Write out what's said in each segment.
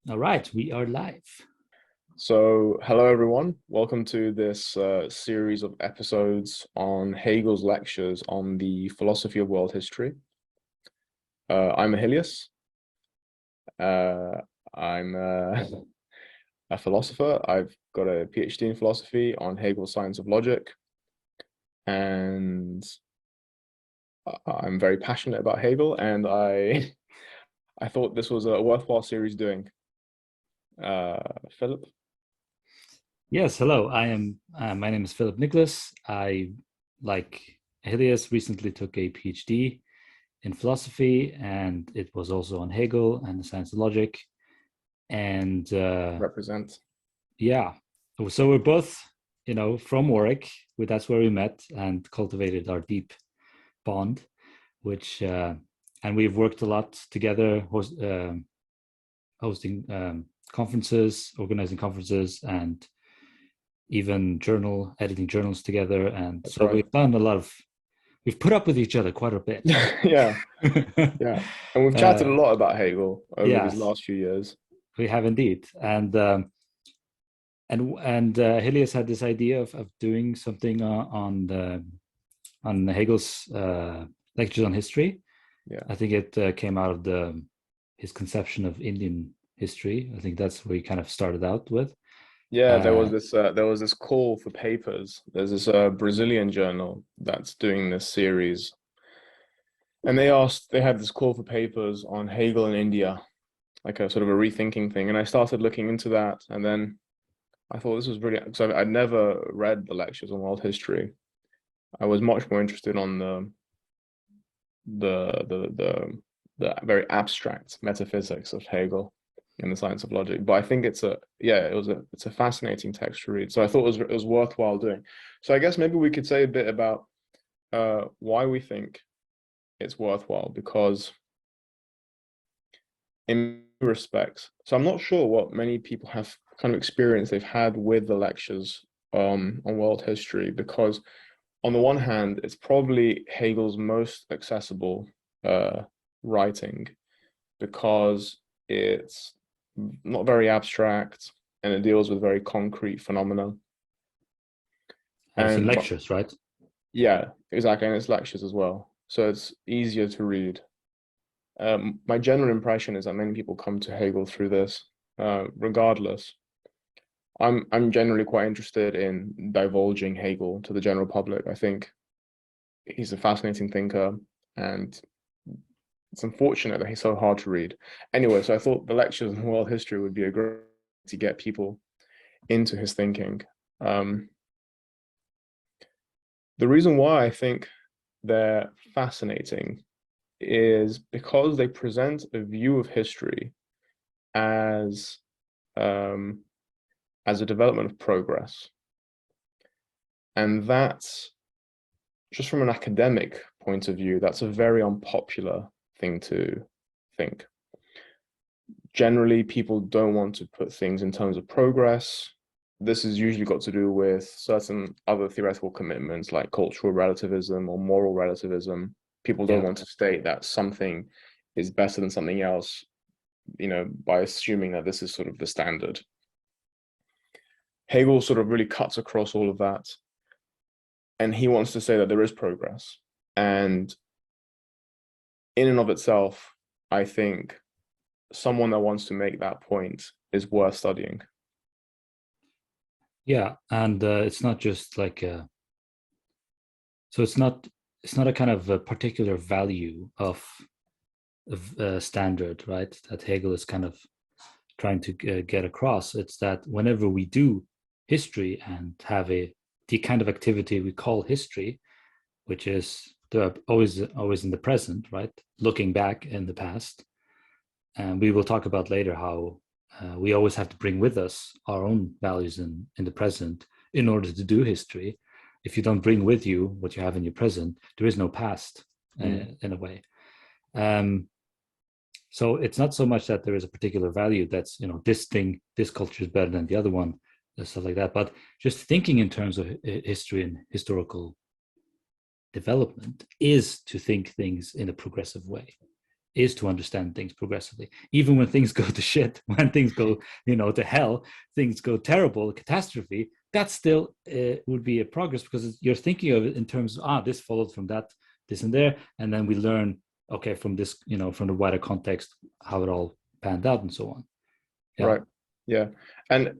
All right, we are live. So, hello everyone. Welcome to this series of episodes on Hegel's lectures on the philosophy of world history. I'm Ahilleas. I'm a philosopher. I've got a PhD in philosophy on Hegel's science of logic, and I'm very passionate about Hegel, and I I thought this was a worthwhile series doing. Philip? Yes, hello. I am. My name is Philip Nicholas. I, like Ahilleas, recently took a PhD in philosophy, and it was also on Hegel and the science of logic. And Represent. yeah, so we're both, from Warwick. That's where we met and cultivated our deep bond. And we've worked a lot together, hosting conferences, organizing conferences, and even editing journals together. And That's so right. we've put up with each other quite a bit. Yeah. Yeah, and we've chatted a lot about Hegel over these Yes, last few years. we have indeed. And Helios had this idea of doing something on Hegel's lectures on history. Yeah, I think it came out of his conception of Indian history. I think that's where he kind of started out with. yeah. Uh, There was this call for papers. There's this Brazilian journal that's doing this series, and they had this call for papers on Hegel in India, like a sort of a rethinking thing. And I started looking into that, and then I thought this was really because I'd never read the lectures on world history. I was much more interested on the the the the very abstract metaphysics of Hegel in the science of logic. But I think it's a fascinating text to read. So I thought it was worthwhile doing. So I guess maybe we could say a bit about why we think it's worthwhile, because in respects, so I'm not sure what many people have kind of experience they've had with the lectures on world history, because on the one hand, it's probably Hegel's most accessible writing, because it's not very abstract and it deals with very concrete phenomena. it's in And lectures, right? yeah, exactly, and it's lectures as well, so it's easier to read. My general impression is that many people come to Hegel through this. Regardless, I'm generally quite interested in divulging Hegel to the general public. I think he's a fascinating thinker, and it's unfortunate that he's so hard to read. Anyway, so I thought the lectures on world history would be a great to get people into his thinking. The reason why I think they're fascinating is because they present a view of history as as a development of progress, and that's just from an academic point of view. That's a very unpopular thing to think. Generally, people don't want to put things in terms of progress. This has usually got to do with certain other theoretical commitments like cultural relativism or moral relativism. People don't Yeah. want to state that something is better than something else, by assuming that this is sort of the standard. Hegel sort of really cuts across all of that, and he wants to say that there is progress. And in and of itself, I think someone that wants to make that point is worth studying. Yeah, and it's not just like so it's not a kind of a particular value of standard, right? That Hegel is kind of trying to get across. It's that whenever we do history and have the kind of activity we call history, which is always in the present, right? Looking back in the past, and we will talk about later how we always have to bring with us our own values in the present in order to do history. If you don't bring with you what you have in your present, there is no past in a way. So it's not so much that there is a particular value that's, this culture is better than the other one, and stuff like that, but just thinking in terms of history and historical development is to think things in a progressive way. is to understand things progressively. Even when things go to shit, when things go, to hell, things go terrible, catastrophe, that still would be a progress, because you're thinking of it in terms of, this followed from that, this and there. And then we learn, okay, from this, from the wider context, how it all panned out and so on. Yeah. Right. Yeah. And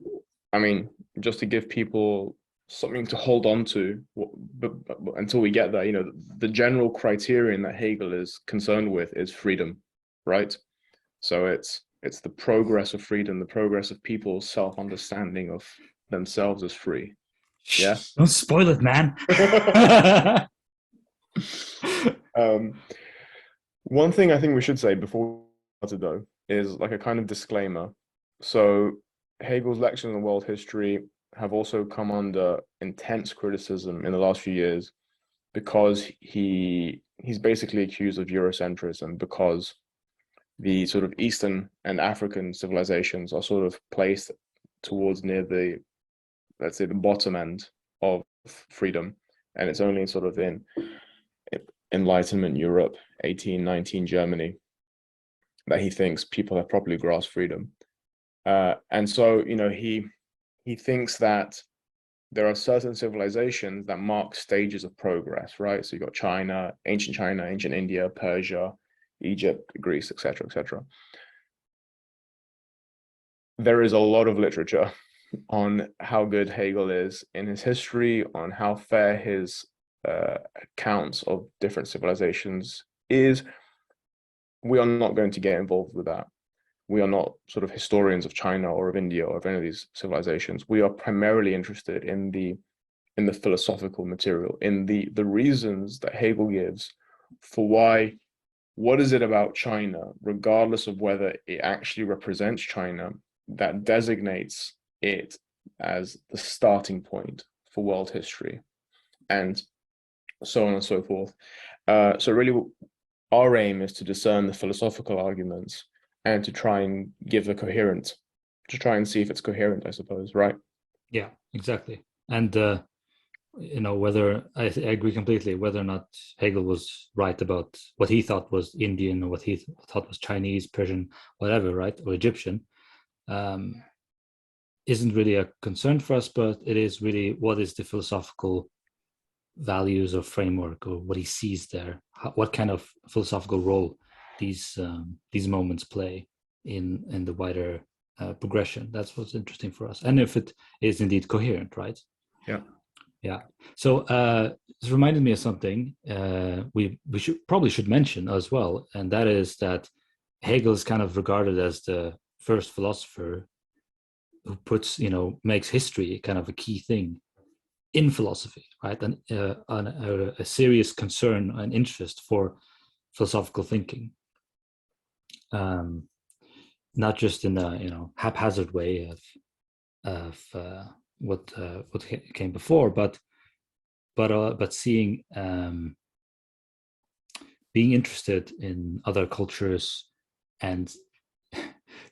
I mean, just to give people something to hold on to, but until we get there, the general criterion that Hegel is concerned with is freedom, right? So it's the progress of freedom, the progress of people's self-understanding of themselves as free. Yeah. Don't spoil it, man. One thing I think we should say before we start, though, is like a kind of disclaimer. So Hegel's lectures on world history have also come under intense criticism in the last few years, because he's basically accused of Eurocentrism, because the sort of Eastern and African civilizations are sort of placed towards near the, let's say, the bottom end of freedom, and it's only sort of in Enlightenment Europe, 1819 Germany, that he thinks people have properly grasped freedom. And so, he thinks that there are certain civilizations that mark stages of progress, right? So you've got China, ancient India, Persia, Egypt, Greece, etc., etc. There is a lot of literature on how good Hegel is in his history, on how fair his accounts of different civilizations is. We are not going to get involved with that. We are not sort of historians of China or of India or of any of these civilizations. We are primarily interested in the philosophical material, in the reasons that Hegel gives for why, what is it about China, regardless of whether it actually represents China, that designates it as the starting point for world history, and so on and so forth. So really, our aim is to discern the philosophical arguments and to try and give a coherent, to try and see if it's coherent, I suppose, right? Yeah, exactly. And whether I agree completely, whether or not Hegel was right about what he thought was Indian or what he thought was Chinese, Persian, whatever, right, or Egyptian, isn't really a concern for us, but it is really what is the philosophical values or framework, or what he sees there, what kind of philosophical role these moments play in the wider progression. That's what's interesting for us, and if it is indeed coherent, right? Yeah. So this reminded me of something we probably should mention as well, and that is that Hegel is kind of regarded as the first philosopher who makes history kind of a key thing in philosophy, right? And a serious concern and interest for philosophical thinking, not just in a haphazard way of what came before, but seeing, being interested in other cultures, and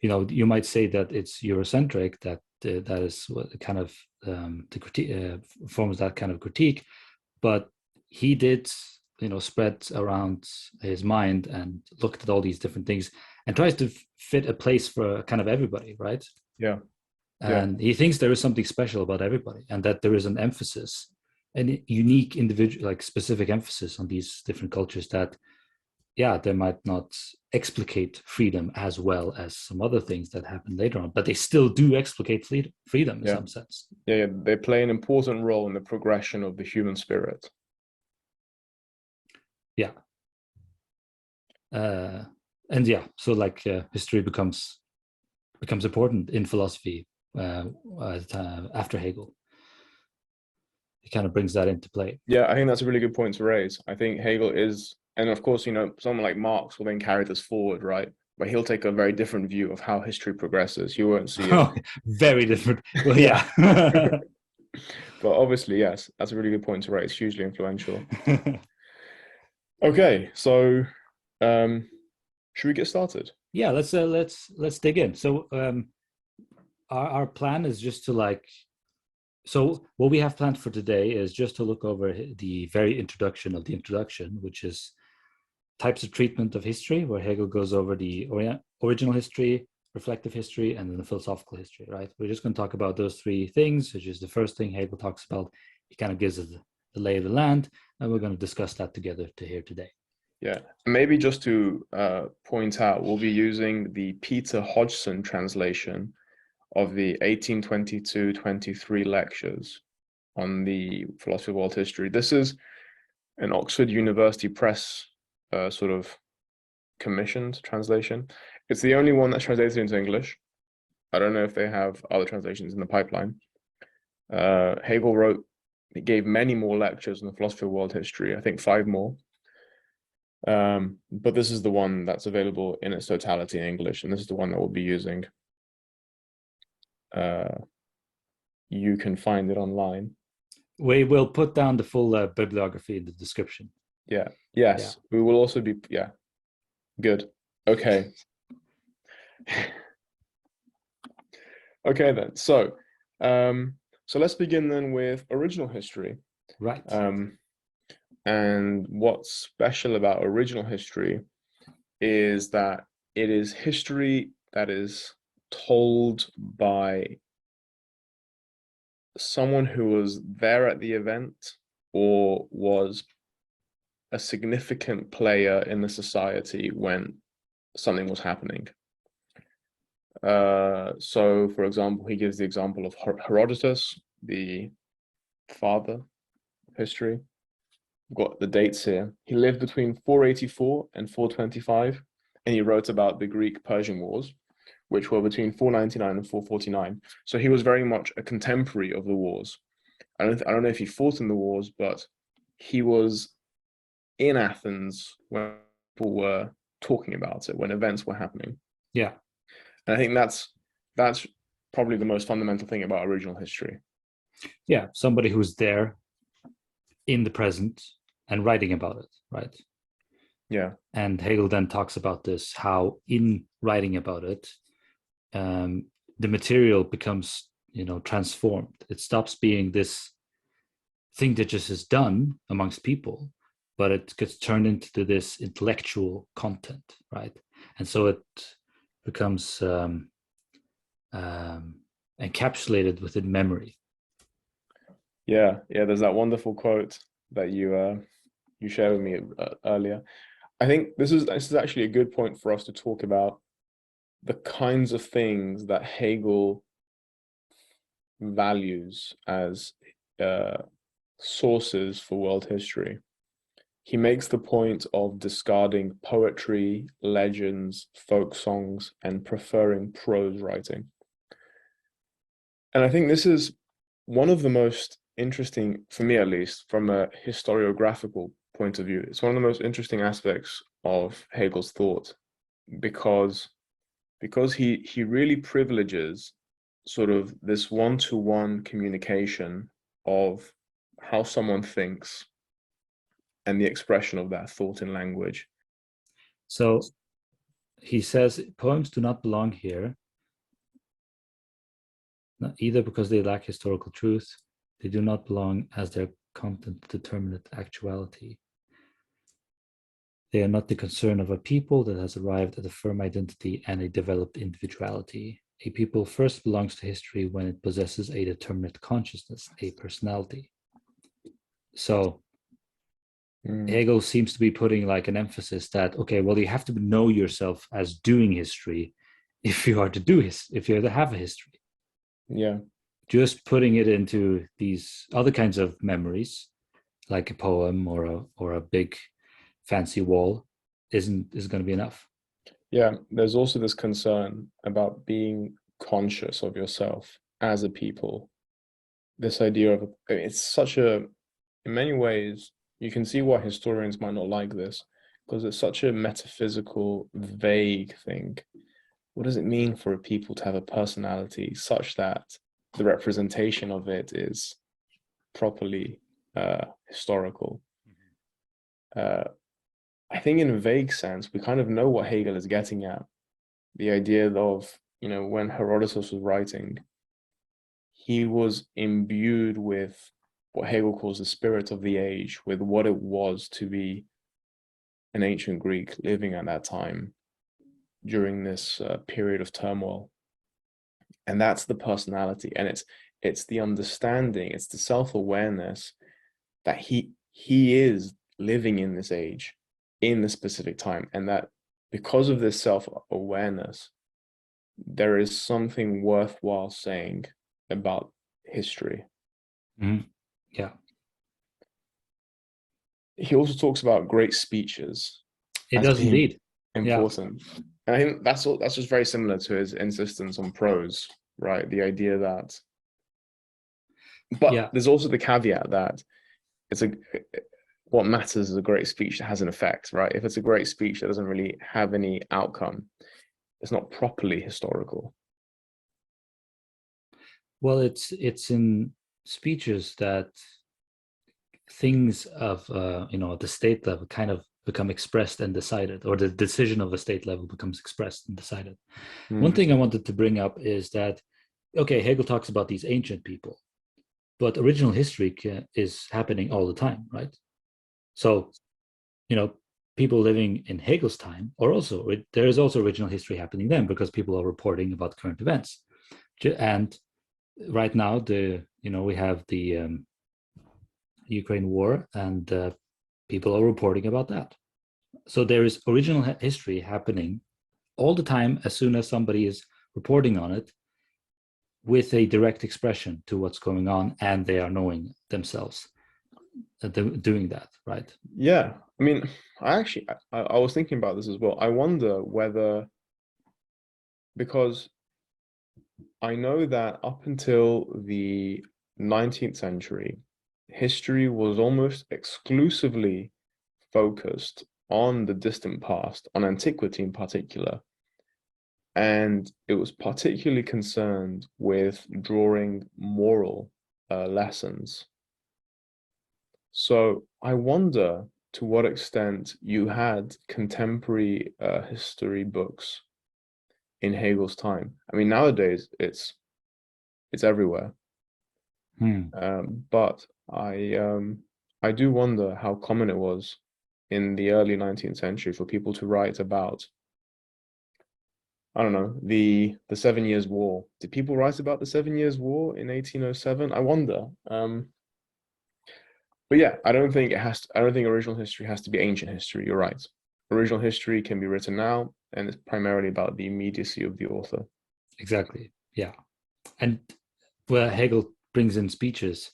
you might say that it's Eurocentric, that is what kind of the critique forms that kind of critique, but he did spread around his mind and looked at all these different things and tries to fit a place for kind of everybody, right? Yeah. And he thinks there is something special about everybody, and that there is an emphasis, a unique individual, like specific emphasis on these different cultures that, they might not explicate freedom as well as some other things that happen later on, but they still do explicate freedom in some sense. Yeah, they play an important role in the progression of the human spirit. Yeah. So like history becomes important in philosophy after Hegel. He kind of brings that into play. Yeah, I think that's a really good point to raise. I think Hegel is, and of course, someone like Marx will then carry this forward, right? But he'll take a very different view of how history progresses. You won't see it. Very different. Well, yeah. But obviously, yes, that's a really good point to raise. Hugely influential. Okay, so should we get started? Yeah, let's dig in. So our plan is just to so what we have planned for today is just to look over the very introduction of the introduction, which is types of treatment of history, where Hegel goes over the original history, reflective history, and then the philosophical history, right? We're just going to talk about those three things, which is the first thing Hegel talks about. He kind of gives us the lay of the land, and we're going to discuss that together here today. Yeah, maybe just to point out, we'll be using the Peter Hodgson translation of the 1822-23 lectures on the philosophy of world history. This is an Oxford University Press sort of commissioned translation. It's the only one that's translated into English. I don't know if they have other translations in the pipeline. Hegel gave many more lectures on the philosophy of world history, I think 5 more. But this is the one that's available in its totality in English, and this is the one that we'll be using. You can find it online. We will put down the full bibliography in the description. Yeah. Yes. Yeah. We will also be. Yeah. Good. Okay. Okay then. So let's begin then with original history. Right. And what's special about original history is that it is history that is told by someone who was there at the event or was a significant player in the society when something was happening. So, for example, he gives the example of Herodotus, the father of history. We've got the dates here. He lived between 484 and 425, and he wrote about the Greek-Persian Wars, which were between 499 and 449. So he was very much a contemporary of the wars. I don't know if he fought in the wars, but he was in Athens when people were talking about it, when events were happening. Yeah. And I think that's probably the most fundamental thing about original history. Yeah, somebody who's there in the present and writing about it, right? Yeah. And Hegel then talks about this, how in writing about it, the material becomes, transformed. It stops being this thing that just is done amongst people, but it gets turned into this intellectual content, right? And so it becomes encapsulated within memory. Yeah, there's that wonderful quote that you shared with me earlier. I think this is actually a good point for us to talk about the kinds of things that Hegel values as sources for world history. He makes the point of discarding poetry, legends, folk songs, and preferring prose writing. And I think this is one of the most interesting, for me at least, from a historiographical point of view. It's one of the most interesting aspects of Hegel's thought, because he really privileges sort of this one-to-one communication of how someone thinks and the expression of that thought in language. So he says poems do not belong here, either because they lack historical truth, they do not belong as their content determinate actuality. They are not the concern of a people that has arrived at a firm identity and a developed individuality. A people first belongs to history when it possesses a determinate consciousness, a personality. So Hegel seems to be putting like an emphasis that, okay, well, you have to know yourself as doing history if you are to do if you are to have a history. Yeah. Just putting it into these other kinds of memories, like a poem or a big fancy wall, isn't going to be enough. Yeah, there's also this concern about being conscious of yourself as a people. This idea of it's such a, in many ways, you can see why historians might not like this, because it's such a metaphysical, vague thing. What does it mean for a people to have a personality such that the representation of it is properly historical? I think in a vague sense, we kind of know what Hegel is getting at. The idea of, when Herodotus was writing, he was imbued with what Hegel calls the spirit of the age, with what it was to be an ancient Greek living at that time during this period of turmoil. And that's the personality, and it's the understanding, it's the self-awareness that he is living in this age, in this specific time, and that because of this self-awareness, there is something worthwhile saying about history. Yeah. He also talks about great speeches. It does indeed. Important. Yeah. And I think that's just very similar to his insistence on prose, right? The idea that, but there's also the caveat that what matters is a great speech that has an effect, right? If it's a great speech that doesn't really have any outcome, it's not properly historical. Well, it's in speeches that things of the state level kind of become expressed and decided, or the decision of a state level becomes expressed and decided. One thing I wanted to bring up is that, okay, Hegel talks about these ancient people, but original history is happening all the time, right? So, people living in Hegel's time there is also original history happening then, because people are reporting about current events. And right now, we have the Ukraine war, and people are reporting about that. So there is original history happening all the time as soon as somebody is reporting on it with a direct expression to what's going on, and they are knowing themselves doing that, right? Yeah. I mean, I was thinking about this as well. I wonder whether, because I know that up until the 19th century, history was almost exclusively focused on the distant past, on antiquity in particular. And it was particularly concerned with drawing moral lessons. So I wonder to what extent you had contemporary history books in Hegel's time. I mean, nowadays it's everywhere. But I do wonder how common it was in the early 19th century for people to write about, I don't know, the 7 Years' War. Did people write about the 7 Years' War in 1807? I wonder. But yeah, I don't think original history has to be ancient history. You're right. Original history can be written now, and it's primarily about the immediacy of the author. Exactly. Yeah. And where Hegel brings in speeches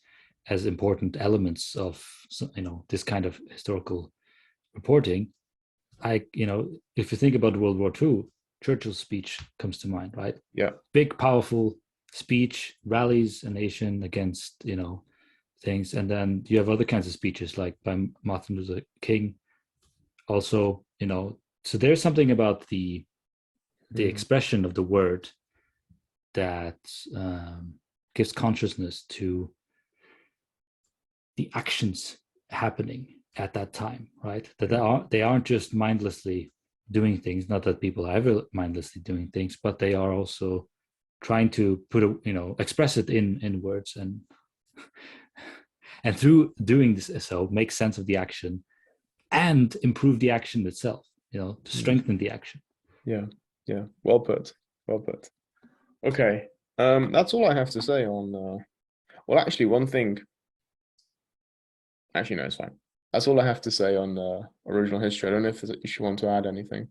as important elements of this kind of historical reporting, if you think about World War II, Churchill's speech comes to mind, right? Yeah. Big, powerful speech, rallies a nation against, things. And then you have other kinds of speeches like by Martin Luther King. Also, so there's something about the expression of the word that gives consciousness to the actions happening at that time, right? That they aren't just mindlessly doing things. Not that people are ever mindlessly doing things, but they are also trying to express it in words, and through doing this, so make sense of the action and improve the action itself. To strengthen the action. Yeah. Well put. Okay. That's all I have to say on. Well, actually, one thing. Actually, no, it's fine. That's all I have to say on original history. I don't know if you want to add anything.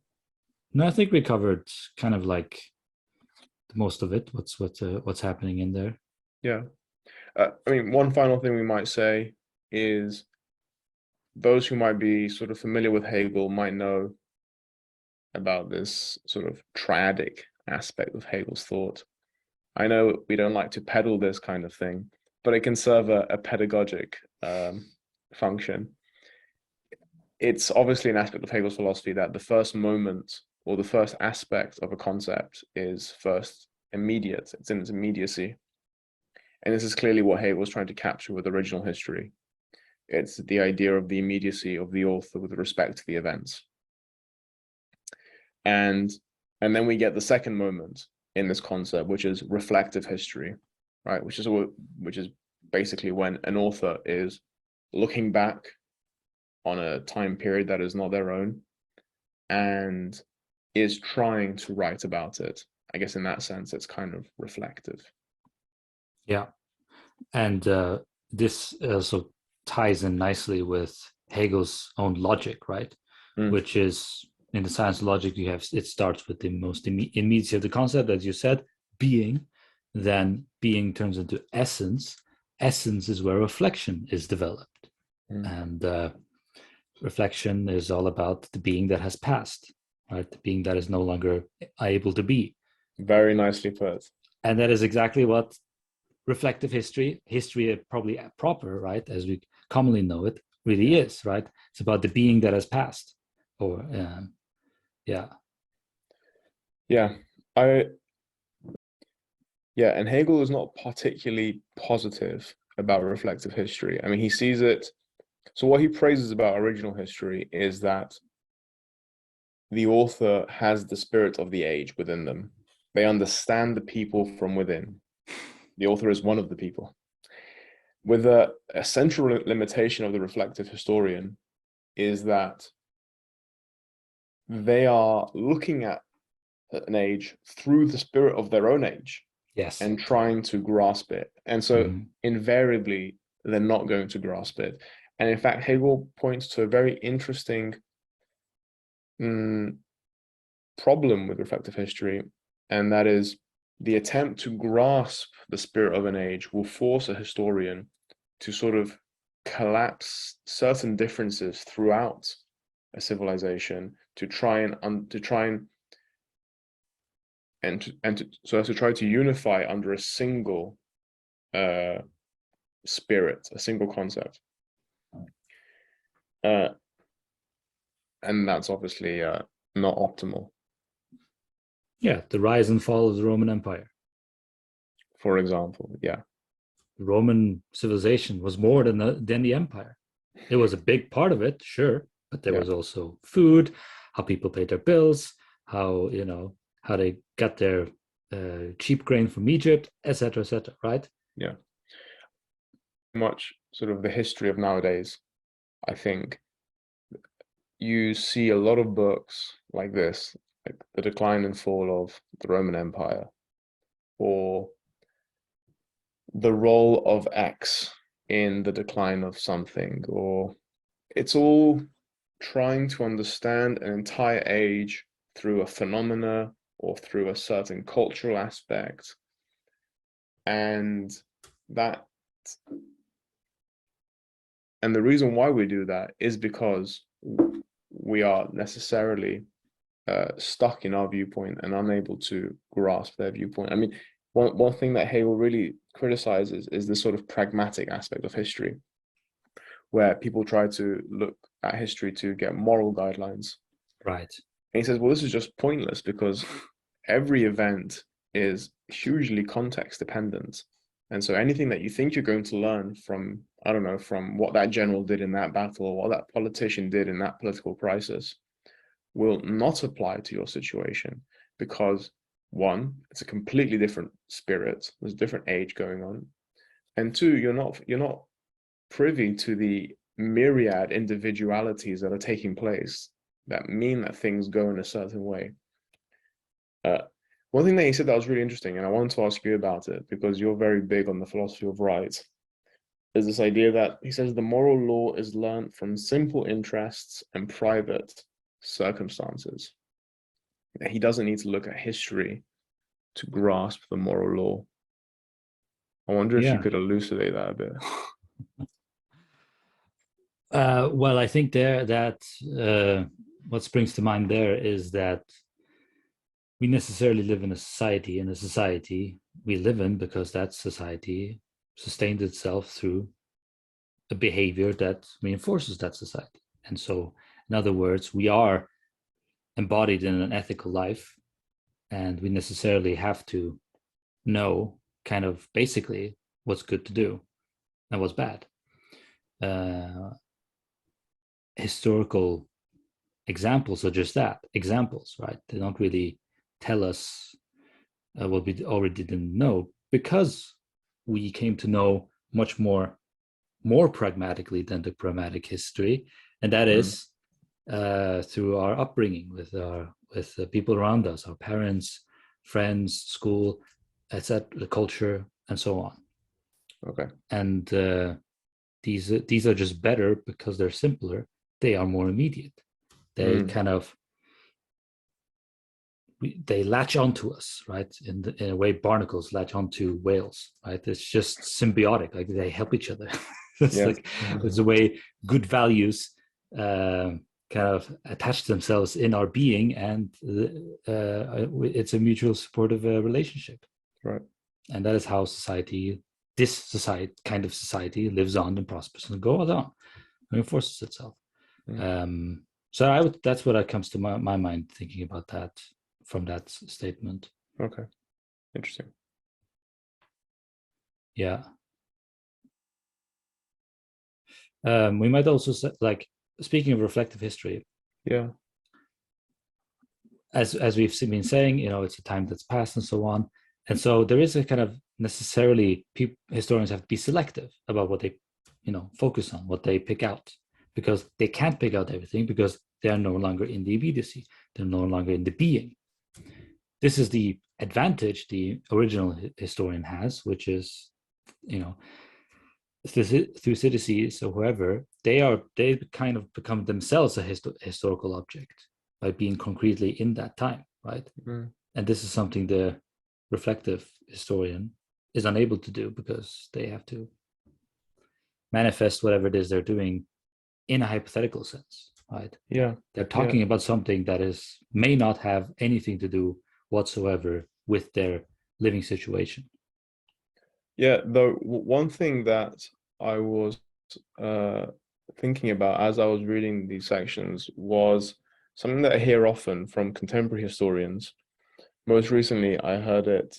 No, I think we covered kind of like most of it. What's happening in there. Yeah. I mean, one final thing we might say is those who might be sort of familiar with Hegel might know about this sort of triadic aspect of Hegel's thought. I know we don't like to peddle this kind of thing, but it can serve a pedagogic function. It's obviously an aspect of Hegel's philosophy that the first moment or the first aspect of a concept is first immediate. It's in its immediacy. And this is clearly what Hegel was trying to capture with original history. It's the idea of the immediacy of the author with respect to the events. And then we get the second moment in this concept, which is reflective history, right? Which is basically when an author is looking back on a time period that is not their own and is trying to write about it. I guess in that sense, it's kind of reflective. Yeah. And this also ties in nicely with Hegel's own logic, right? Which is, in the science of logic, you have, it starts with the most immediate of the concept, as you said, being. Then being turns into essence. Essence is where reflection is developed. And reflection is all about the being that has passed, right? The being that is no longer able to be. Very nicely put. And that is exactly what reflective history probably proper, right, as we commonly know it, really is, right? It's about the being that has passed. Or and Hegel is not particularly positive about reflective history. I mean, he sees it. So what he praises about original history is that the author has the spirit of the age within them. They understand the people from within. The author is one of the people. With a central limitation of the reflective historian is that they are looking at an age through the spirit of their own age. Yes. And trying to grasp it. And so invariably, they're not going to grasp it. And in fact, Hegel points to a very interesting problem with reflective history, and that is the attempt to grasp the spirit of an age will force a historian to sort of collapse certain differences throughout a civilization to try to unify under a single spirit, a single concept. And that's obviously not optimal. Yeah, the rise and fall of the Roman Empire. For example, yeah. The Roman civilization was more than the empire. It was a big part of it, sure, but there was also food, how people paid their bills, how they got their cheap grain from Egypt, etc., right? Yeah. Much sort of the history of nowadays, I think you see a lot of books like this, like The Decline and Fall of the Roman Empire, or the role of X in the decline of something, or it's all trying to understand an entire age through a phenomena or through a certain cultural aspect. And the reason why we do that is because we are necessarily stuck in our viewpoint and unable to grasp their viewpoint. I mean, one thing that Hegel really criticizes is the sort of pragmatic aspect of history, where people try to look at history to get moral guidelines. Right. And he says, well, this is just pointless because every event is hugely context dependent. And so anything that you think you're going to learn from, I don't know, from what that general did in that battle or what that politician did in that political crisis will not apply to your situation because, one, it's a completely different spirit, there's a different age going on. And two, you're not privy to the myriad individualities that are taking place that mean that things go in a certain way. One thing that he said that was really interesting, and I wanted to ask you about it because you're very big on the philosophy of right, is this idea that he says the moral law is learned from simple interests and private circumstances. He doesn't need to look at history to grasp the moral law. I wonder if you could elucidate that a bit. Well, I think what springs to mind there is that we necessarily live in a society, and the society we live in because that society sustains itself through a behavior that reinforces that society. And so, in other words, we are embodied in an ethical life, and we necessarily have to know kind of basically what's good to do and what's bad. Historical examples are just that, examples, right? They don't really tell us what we already didn't know, because we came to know much more pragmatically than the pragmatic history. and that is through our upbringing with the people around us, our parents, friends, school, etc., the culture, and so on. Okay. And these are just better because they're simpler. They are more immediate. They kind of they latch onto us, right? In a way, barnacles latch onto whales, right? It's just symbiotic. Like they help each other. It's a way good values kind of attach themselves in our being, and it's a mutual supportive relationship, right? And that is how this kind of society lives on and prospers and goes on, and enforces itself. So that's what comes to my mind thinking about that from that statement. Okay, interesting. Yeah. We might also say, like, speaking of reflective history. Yeah. As we've been saying, it's a time that's passed and so on, and so there is a kind of necessarily historians have to be selective about what they, focus on, what they pick out, because they can't pick out everything because they are no longer in the immediacy. They're no longer in the being. This is the advantage the original historian has, which is, Thucydides or whoever, they kind of become themselves a historical object by being concretely in that time, right? And this is something the reflective historian is unable to do because they have to manifest whatever it is they're doing in a hypothetical sense, right? Yeah. They're talking about something that may not have anything to do whatsoever with their living situation. Yeah, though one thing that I was thinking about as I was reading these sections was something that I hear often from contemporary historians. Most recently, I heard it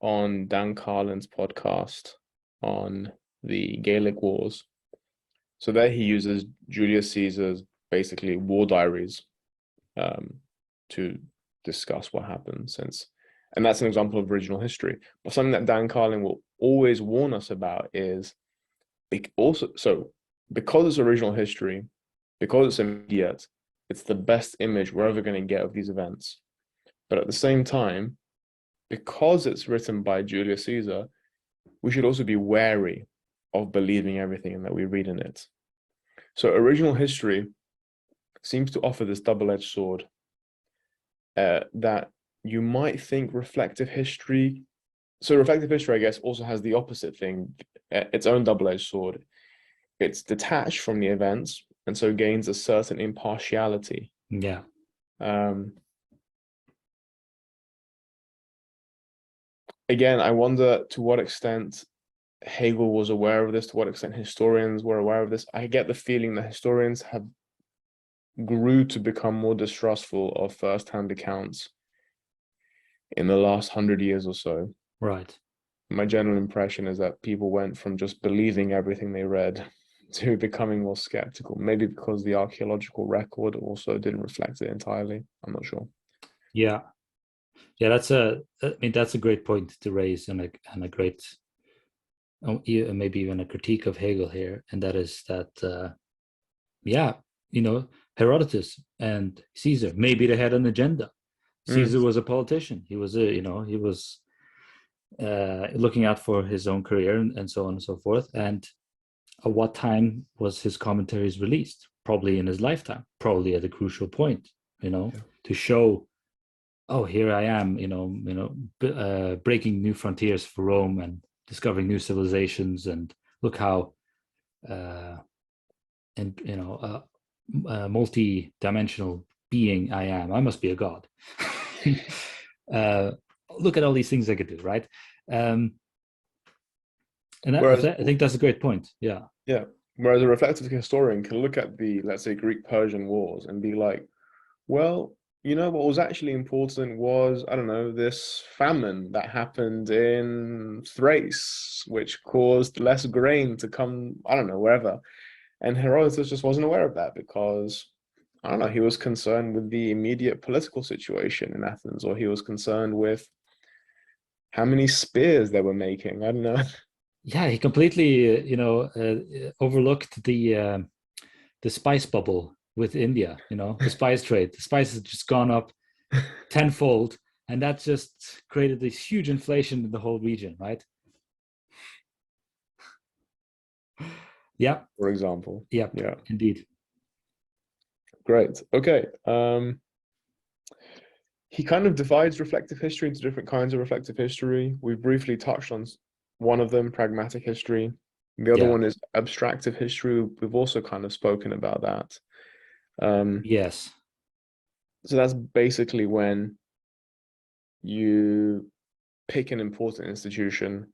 on Dan Carlin's podcast on the Gaelic Wars. So there he uses Julius Caesar's basically war diaries to discuss what happened since. And that's an example of original history. But something that Dan Carlin will always warn us about is because it's original history, because it's immediate, it's the best image we're ever going to get of these events. But at the same time, because it's written by Julius Caesar, we should also be wary of believing everything that we read in it. So original history seems to offer this double-edged sword that you might think reflective history. So reflective history, I guess, also has the opposite thing, its own double-edged sword. It's detached from the events and so gains a certain impartiality. Yeah. Again, I wonder to what extent Hegel was aware of this, to what extent historians were aware of this. I get the feeling that historians have grew to become more distrustful of first-hand accounts in the last 100 years or so. Right. My general impression is that people went from just believing everything they read to becoming more skeptical, maybe because the archaeological record also didn't reflect it entirely. I'm not sure. Yeah. That's a great point to raise, and a great, maybe even a critique of Hegel here, and that is that, Herodotus and Caesar, maybe they had an agenda. Caesar was a politician. He was looking out for his own career and so on and so forth. And at what time was his commentaries released? Probably in his lifetime, probably at a crucial point, to show, oh, here I am, breaking new frontiers for Rome and discovering new civilizations, and look how, multi-dimensional being I am. I must be a god. Look at all these things I could do, right? And I think that's a great point. Yeah. Whereas a reflective historian can look at the, let's say, Greek-Persian wars and be like, well, what was actually important was, I don't know, this famine that happened in Thrace, which caused less grain to come, I don't know, wherever. And Herodotus just wasn't aware of that because, I don't know, he was concerned with the immediate political situation in Athens, or he was concerned with how many spears they were making. I don't know. Yeah, he completely, overlooked the the spice bubble with India, you know, the spice trade. The spice has just gone up tenfold, and that just created this huge inflation in the whole region, right? Yeah. For example. Yeah. Yeah. Indeed. Great. Okay. He kind of divides reflective history into different kinds of reflective history. We briefly touched on one of them, pragmatic history. The other one is abstractive history. We've also kind of spoken about that. Yes. So that's basically when you pick an important institution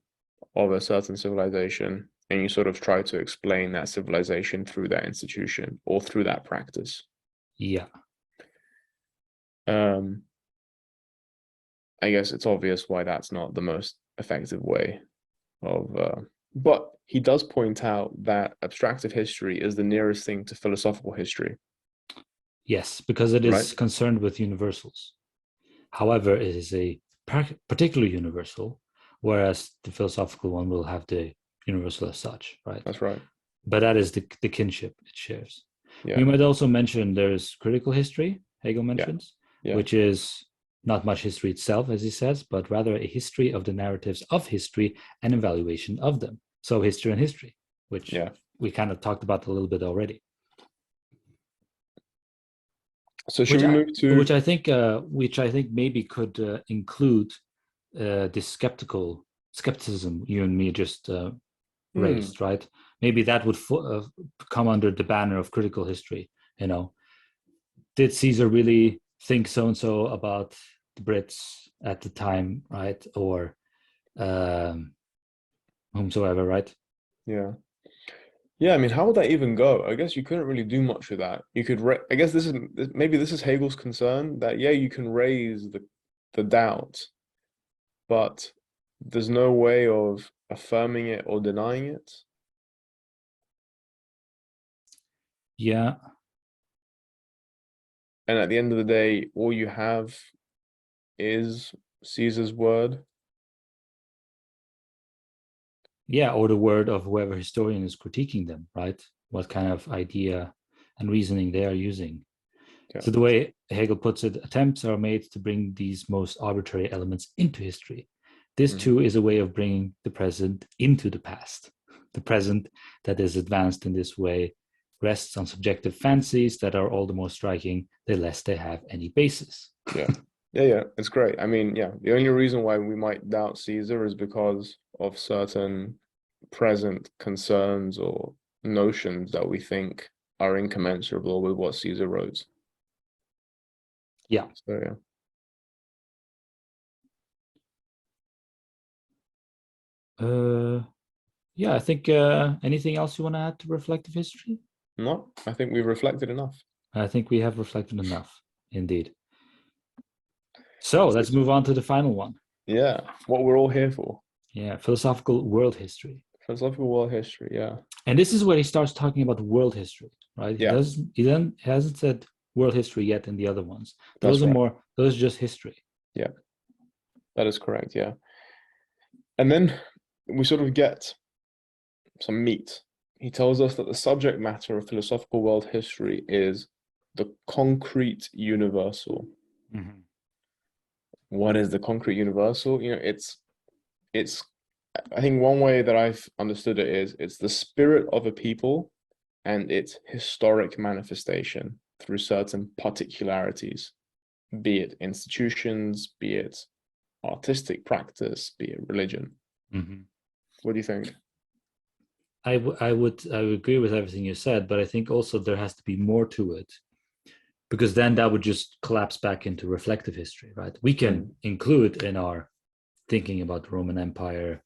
of a certain civilization and you sort of try to explain that civilization through that institution or through that practice. Yeah. I guess it's obvious why that's not the most effective way of, but he does point out that abstractive history is the nearest thing to philosophical history. Yes, because it is concerned with universals. However, it is a particular universal, whereas the philosophical one will have the universal as such, right? That's right. But that is the kinship it shares. Yeah. We might also mention there's critical history, Hegel mentions, which is not much history itself, as he says, but rather a history of the narratives of history and evaluation of them. So history and history, which we kind of talked about a little bit already. So should we move to which I think maybe could include this skepticism you and me just raised, right? Maybe that would come under the banner of critical history. You know, did Caesar really think so and so about the Brits at the time, right? Or whomsoever, right? Yeah. Yeah, I mean, how would that even go? I guess you couldn't really do much with that. You could, I guess this is Hegel's concern that, yeah, you can raise the doubt, but there's no way of affirming it or denying it. Yeah. And at the end of the day, all you have is Caesar's word. Yeah, or the word of whoever historian is critiquing them, right? What kind of idea and reasoning they are using. Yeah. So the way Hegel puts it, attempts are made to bring these most arbitrary elements into history. This too is a way of bringing the present into the past. The present that is advanced in this way rests on subjective fancies that are all the more striking the less they have any basis. Yeah, it's great. I mean, yeah, the only reason why we might doubt Caesar is because of certain present concerns or notions that we think are incommensurable with what Caesar wrote. Yeah. So, yeah, I think anything else you want to add to reflective history? No, I think we've reflected enough. I think we have reflected enough, indeed. So let's move on to the final one. Yeah, what we're all here for. Yeah, philosophical world history. Philosophical world history, yeah. And this is where he starts talking about world history, right? Yeah. He then hasn't said world history yet in the other ones. Those are just history. Yeah, that is correct, yeah. And then we sort of get some meat. He tells us that the subject matter of philosophical world history is the concrete universal. Mm-hmm. What is the concrete universal? You know, it's I think one way that I've understood it is it's the spirit of a people and its historic manifestation through certain particularities, be it institutions, be it artistic practice, be it religion. Mm-hmm. What do you think? I would agree with everything you said, but I think also there has to be more to it, because then that would just collapse back into reflective history, right? We can include in our thinking about the Roman Empire,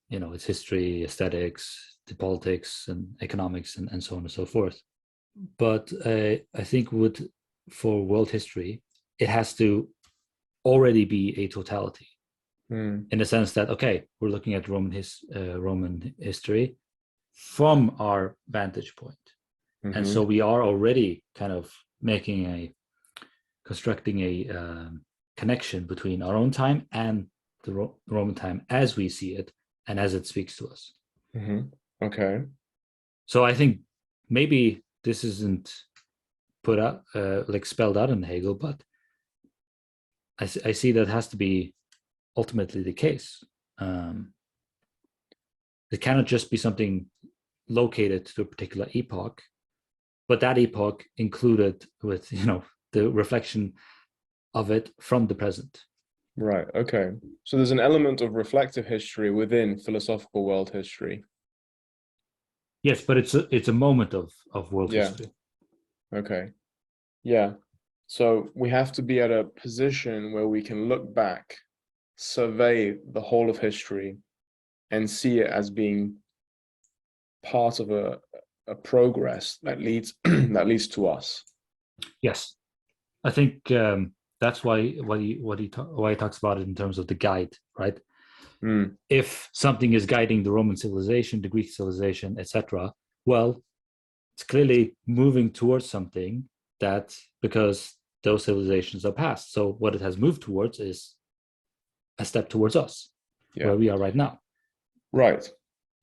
you know, its history, aesthetics, the politics and economics and so on and so forth. But I think for world history, it has to already be a totality in the sense that, okay, we're looking at Roman history from our vantage point. And so we are already kind of constructing a connection between our own time and the Roman time as we see it and as it speaks to us. Okay. So I think maybe this isn't put out like spelled out in Hegel, but I see that has to be ultimately the case. It cannot just be something located to a particular epoch, but that epoch included with the reflection of it from the present. Right. Okay. So there's an element of reflective history within philosophical world history. Yes, but it's a moment of world history. Okay. Yeah. So we have to be at a position where we can look back, survey the whole of history, and see it as being part of a progress that leads that leads to us. Yes, I think that's why he talks about it in terms of the guide, right? If something is guiding the Roman civilization, the Greek civilization, etc., well, it's clearly moving towards something that, because those civilizations are past. So what it has moved towards is a step towards us, where we are right now. Right.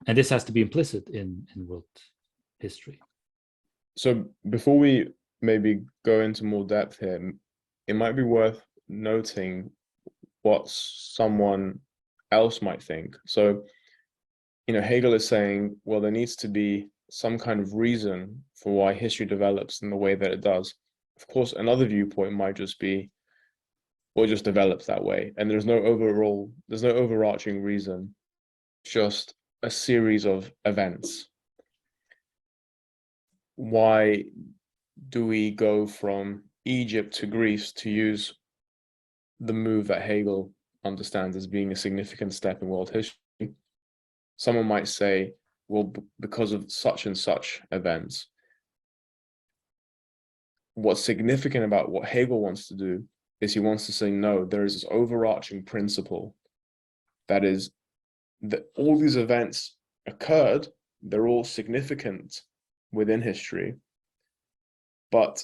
And this has to be implicit in world history. So before we maybe go into more depth here, it might be worth noting what someone else might think. So, Hegel is saying, well, there needs to be some kind of reason for why history develops in the way that it does. Of course, another viewpoint might just be, well, it just develops that way, and there's no overarching reason, just a series of events. Why do we go from Egypt to Greece, to use the move that Hegel understands as being a significant step in world history? Someone might say, well, because of such and such events. What's significant about what Hegel wants to do is he wants to say, no, there is this overarching principle that is that all these events occurred, they're all significant within history, but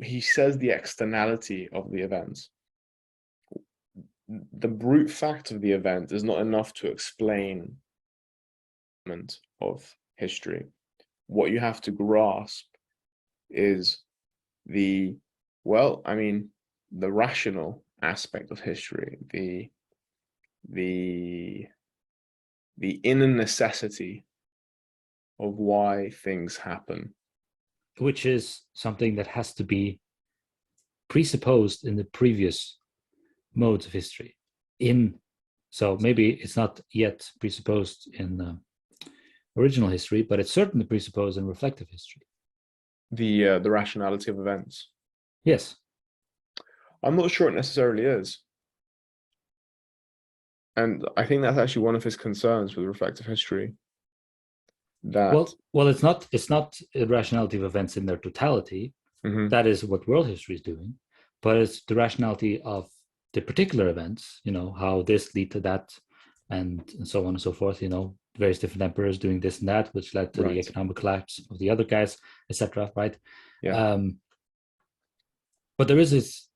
he says the externality of the events, the brute fact of the event is not enough to explain of history. What you have to grasp is the rational aspect of history, the inner necessity of why things happen, which is something that has to be presupposed in the previous modes of history. So maybe it's not yet presupposed in original history, but it's certainly presupposed in reflective history. The rationality of events. Yes. I'm not sure it necessarily is. And I think that's actually one of his concerns with reflective history. That well, it's not a rationality of events in their totality. That is what world history is doing, but it's the rationality of the particular events, how this lead to that, and so on and so forth, various different emperors doing this and that, which led to the economic collapse of the other guys, etc. Right? Yeah. But there is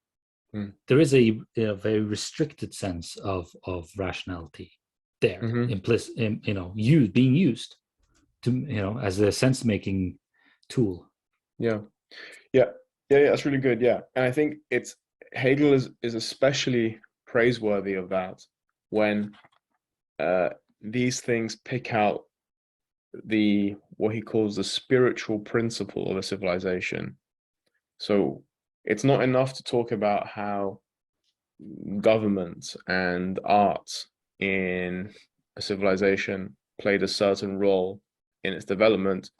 a very restricted sense of rationality there, implicit, being used to, as a sense-making tool. Yeah, that's really good. Yeah, and I think Hegel is especially praiseworthy of that when these things pick out what he calls the spiritual principle of a civilization. So it's not enough to talk about how government and art in a civilization played a certain role in its development.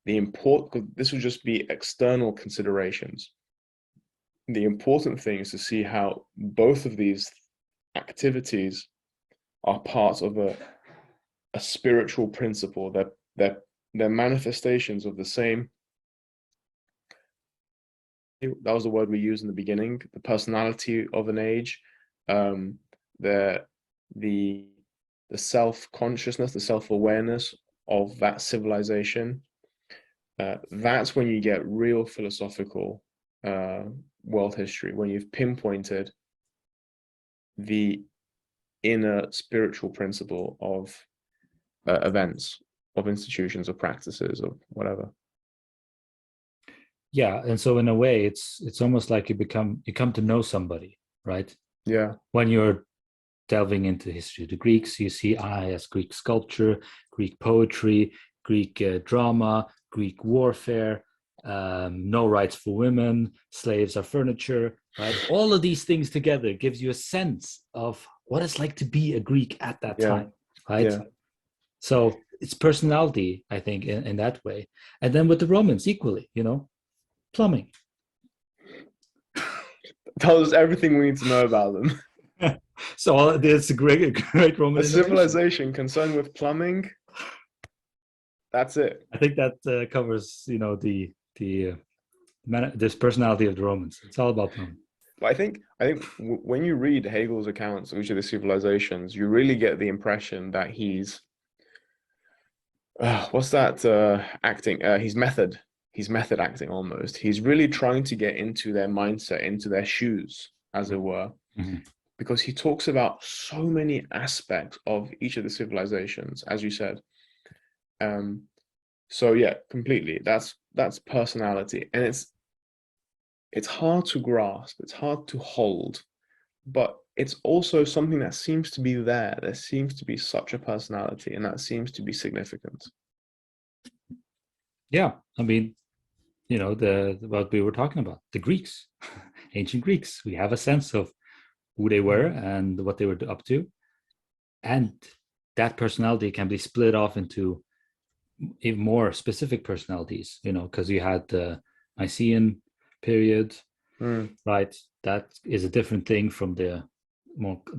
This would just be external considerations. The important thing is to see how both of these activities are part of a spiritual principle, that they're manifestations of the same. That was the word we used in the beginning, the personality of an age, the self-consciousness, the self-awareness of that civilization. That's when you get real philosophical world history, when you've pinpointed the inner spiritual principle of events. of institutions, of practices, of whatever. Yeah, and so in a way, it's almost like you come to know somebody, right? Yeah. When you're delving into history, the Greeks, you see as Greek sculpture, Greek poetry, Greek drama, Greek warfare, no rights for women, slaves are furniture, right? All of these things together gives you a sense of what it's like to be a Greek at that time, right? Yeah. So it's personality, I think, in that way. And then with the Romans, equally, plumbing. Tells us everything we need to know about them. So it's a great Roman A innovation. civilization concerned with plumbing. That's it. I think that covers, this personality of the Romans. It's all about plumbing. But I think when you read Hegel's accounts of each of the civilizations, you really get the impression that he's what's that acting? He's method acting almost. He's really trying to get into their mindset, into their shoes, as it were, because he talks about so many aspects of each of the civilizations, as you said. So yeah, completely. That's personality, and it's hard to grasp, it's hard to hold, but it's also something that seems to be there. There seems to be such a personality, and that seems to be significant. Yeah, I mean, what we were talking about, the Greeks, ancient Greeks. We have a sense of who they were and what they were up to, and that personality can be split off into even more specific personalities. Because you had the Mycenaean period, right? That is a different thing from the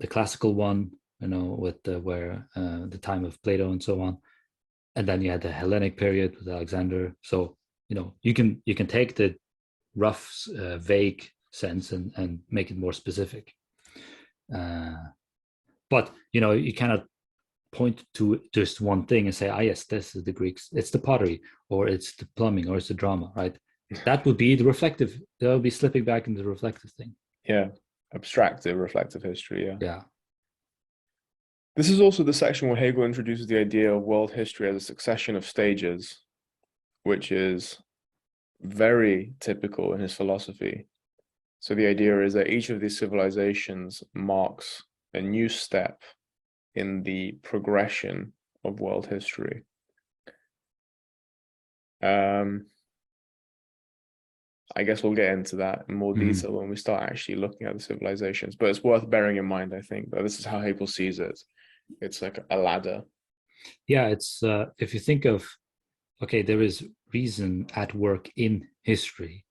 classical one, with the time of Plato and so on. And then you had the Hellenic period with Alexander. So you can take the rough, vague sense and make it more specific. But you cannot point to just one thing and say, yes, this is the Greeks. It's the pottery, or it's the plumbing, or it's the drama, right? That would be the reflective. That would be slipping back into the reflective thing. Yeah, abstractive, reflective history. Yeah. This is also the section where Hegel introduces the idea of world history as a succession of stages, which is very typical in his philosophy. So the idea is that each of these civilizations marks a new step in the progression of world history. I guess we'll get into that in more detail when we start actually looking at the civilizations, but it's worth bearing in mind, I think, that this is how Hegel sees it. It's like a ladder. Yeah, it's if you think of, okay, there is reason at work in history,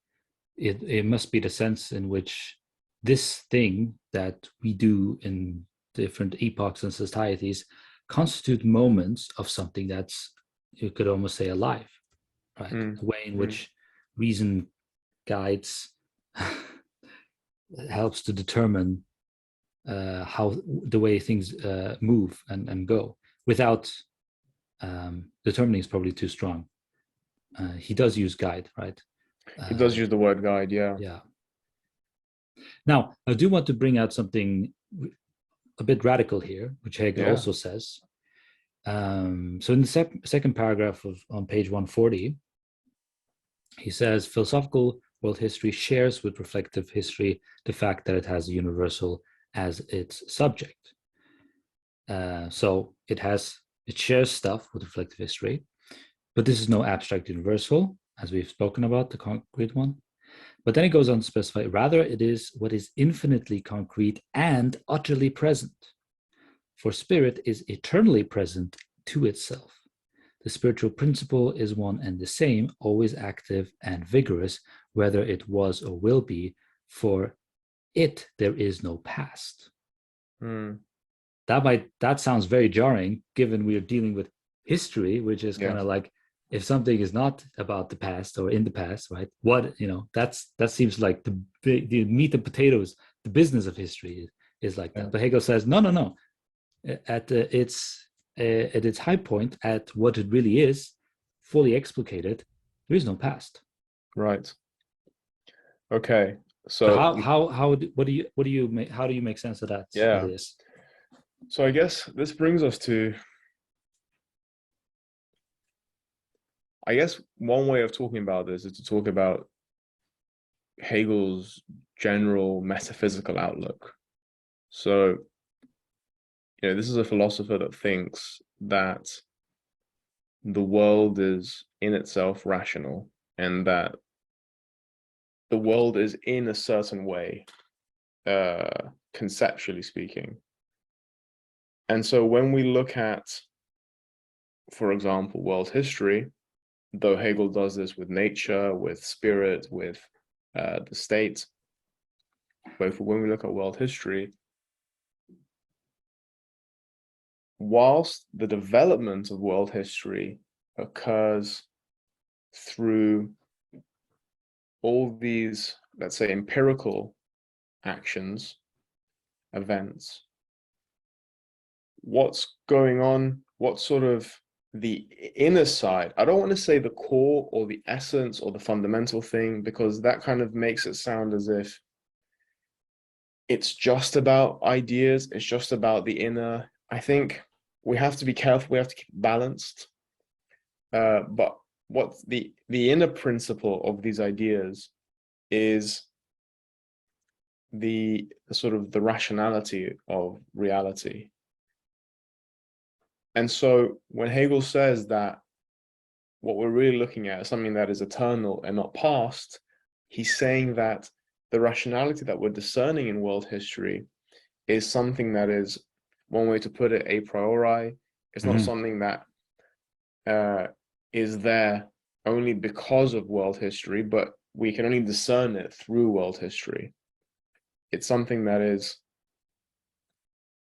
it must be the sense in which this thing that we do in different epochs and societies constitute moments of something that's, you could almost say, alive, right? The way in which reason guides helps to determine how the way things move and go. Without determining is probably too strong. He does use guide, right? He does use the word guide, yeah. Yeah. Now, I do want to bring out something a bit radical here, which Hegel also says. So in the second paragraph on page 140, he says, philosophical world history shares with reflective history the fact that it has a universal as its subject. So it shares stuff with reflective history, but this is no abstract universal, as we've spoken about, the concrete one. But then it goes on to specify, rather it is what is infinitely concrete and utterly present. For spirit is eternally present to itself. The spiritual principle is one and the same, always active and vigorous, whether it was or will be. For it, there is no past. That sounds very jarring, given we are dealing with history, which is kind of like, if something is not about the past or in the past, right? That seems like the meat and potatoes, the business of history is like that. But Hegel says, no. At its high point, at what it really is, fully explicated, there is no past. Right. Okay. So how do you make sense of that? Yeah. So I guess this brings us to I guess one way of talking about this is to talk about Hegel's general metaphysical outlook. So, this is a philosopher that thinks that the world is in itself rational, and that the world is in a certain way, conceptually speaking. And so when we look at, for example, world history, though Hegel does this with nature, with spirit, with the state, but when we look at world history, whilst the development of world history occurs through all these, let's say, empirical actions, events, what's going on, what sort of the inner side, I don't want to say the core or the essence or the fundamental thing, because that kind of makes it sound as if it's just about ideas, it's just about the inner. I think we have to be careful, we have to keep it balanced. But what the inner principle of these ideas is the sort of the rationality of reality. And so when Hegel says that what we're really looking at is something that is eternal and not past, he's saying that the rationality that we're discerning in world history is something that is, one way to put it, a priori. It's not something that is there only because of world history, but we can only discern it through world history. It's something that is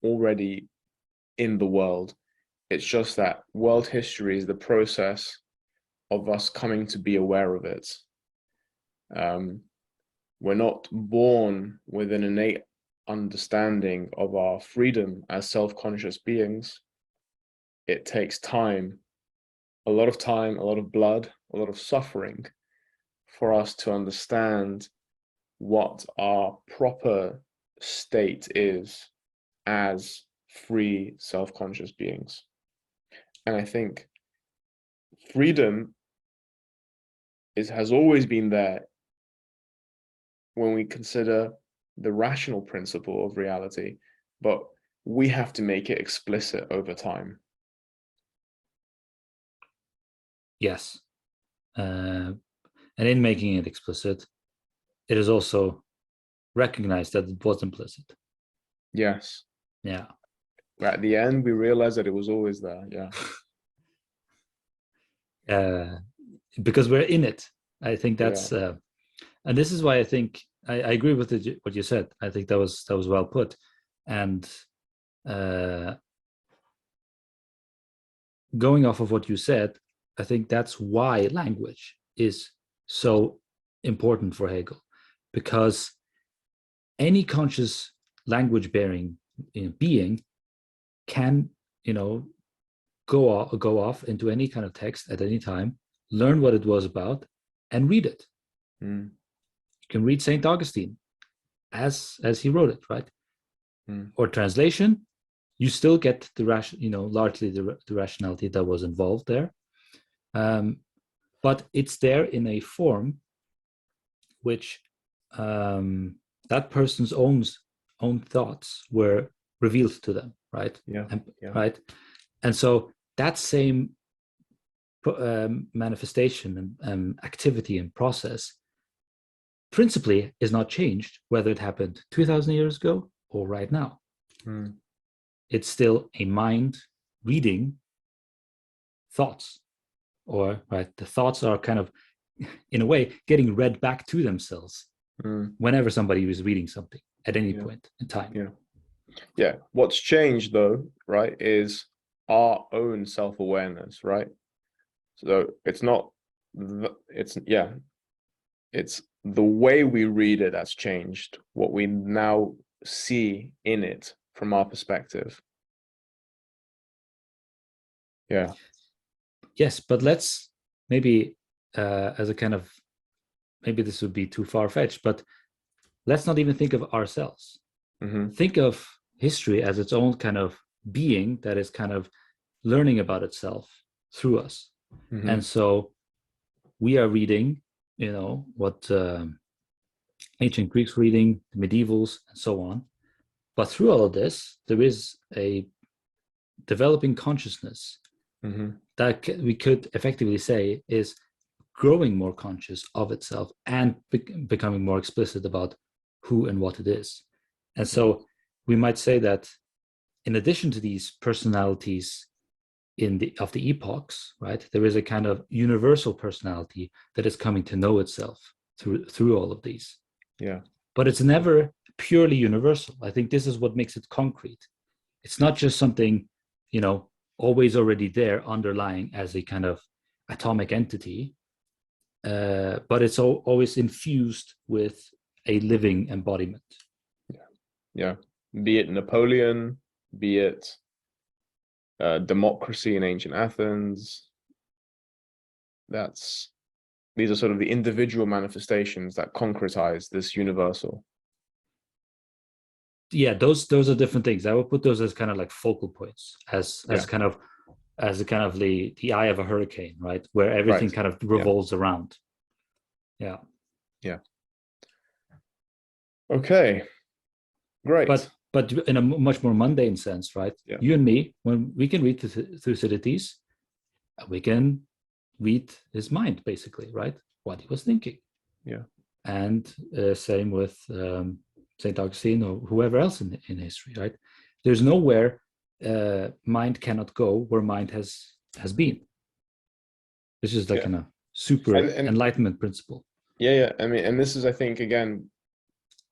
already in the world. It's just that world history is the process of us coming to be aware of it. We're not born with an innate understanding of our freedom as self-conscious beings. It takes time, a lot of blood, a lot of suffering for us to understand what our proper state is as free self-conscious beings. And I think freedom has always been there when we consider the rational principle of reality, but we have to make it explicit over time. Yes. And in making it explicit, it is also recognized that it was implicit. Yes. Yeah. At the end, we realized that it was always there. Yeah. Because we're in it. I think that's, and this is why I think I agree with what you said. I think that was well put. And going off of what you said, I think that's why language is so important for Hegel, because any conscious language bearing being can, go off into any kind of text at any time, learn what it was about, and read it. You can read St. Augustine as he wrote it, right? Or translation, you still get the largely the rationality that was involved there. But it's there in a form which that person's own thoughts were revealed to them, right? Right. And so that same manifestation and activity and process principally is not changed, whether it happened 2,000 years ago or right now. It's still a mind reading thoughts, or the thoughts are kind of, in a way, getting read back to themselves whenever somebody is reading something at any point in time. Yeah. What's changed, though, right, is our own self-awareness, right? So it's not, it's the way we read it that's changed, what we now see in it from our perspective. Yeah. Yes, but let's maybe as a kind of, maybe this would be too far-fetched, but let's not even think of ourselves. Think of history as its own kind of being that is kind of learning about itself through us. And so we are reading, what ancient Greeks were reading, the medievals, and so on. But through all of this, there is a developing consciousness that we could effectively say is growing more conscious of itself and becoming more explicit about who and what it is. And so we might say that in addition to these personalities of the epochs, right, there is a kind of universal personality that is coming to know itself through all of these. Yeah. But it's never purely universal. I think this is what makes it concrete. It's not just something, always already there underlying as a kind of atomic entity, but it's always infused with a living embodiment. Yeah. Be it Napoleon, be it democracy in ancient Athens. These are sort of the individual manifestations that concretize this universal. Yeah, those are different things. I would put those as kind of like focal points, as kind of the eye of a hurricane, right? Where everything kind of revolves around. Yeah. Yeah. Okay. Great. But in a much more mundane sense, right? Yeah. You and me, when we can read Thucydides, we can read his mind, basically, right? What he was thinking. Yeah. And same with St. Augustine or whoever else in history, right? There's nowhere mind cannot go where mind has been. This is like a super enlightenment principle. Yeah. I mean, and this is, I think, again,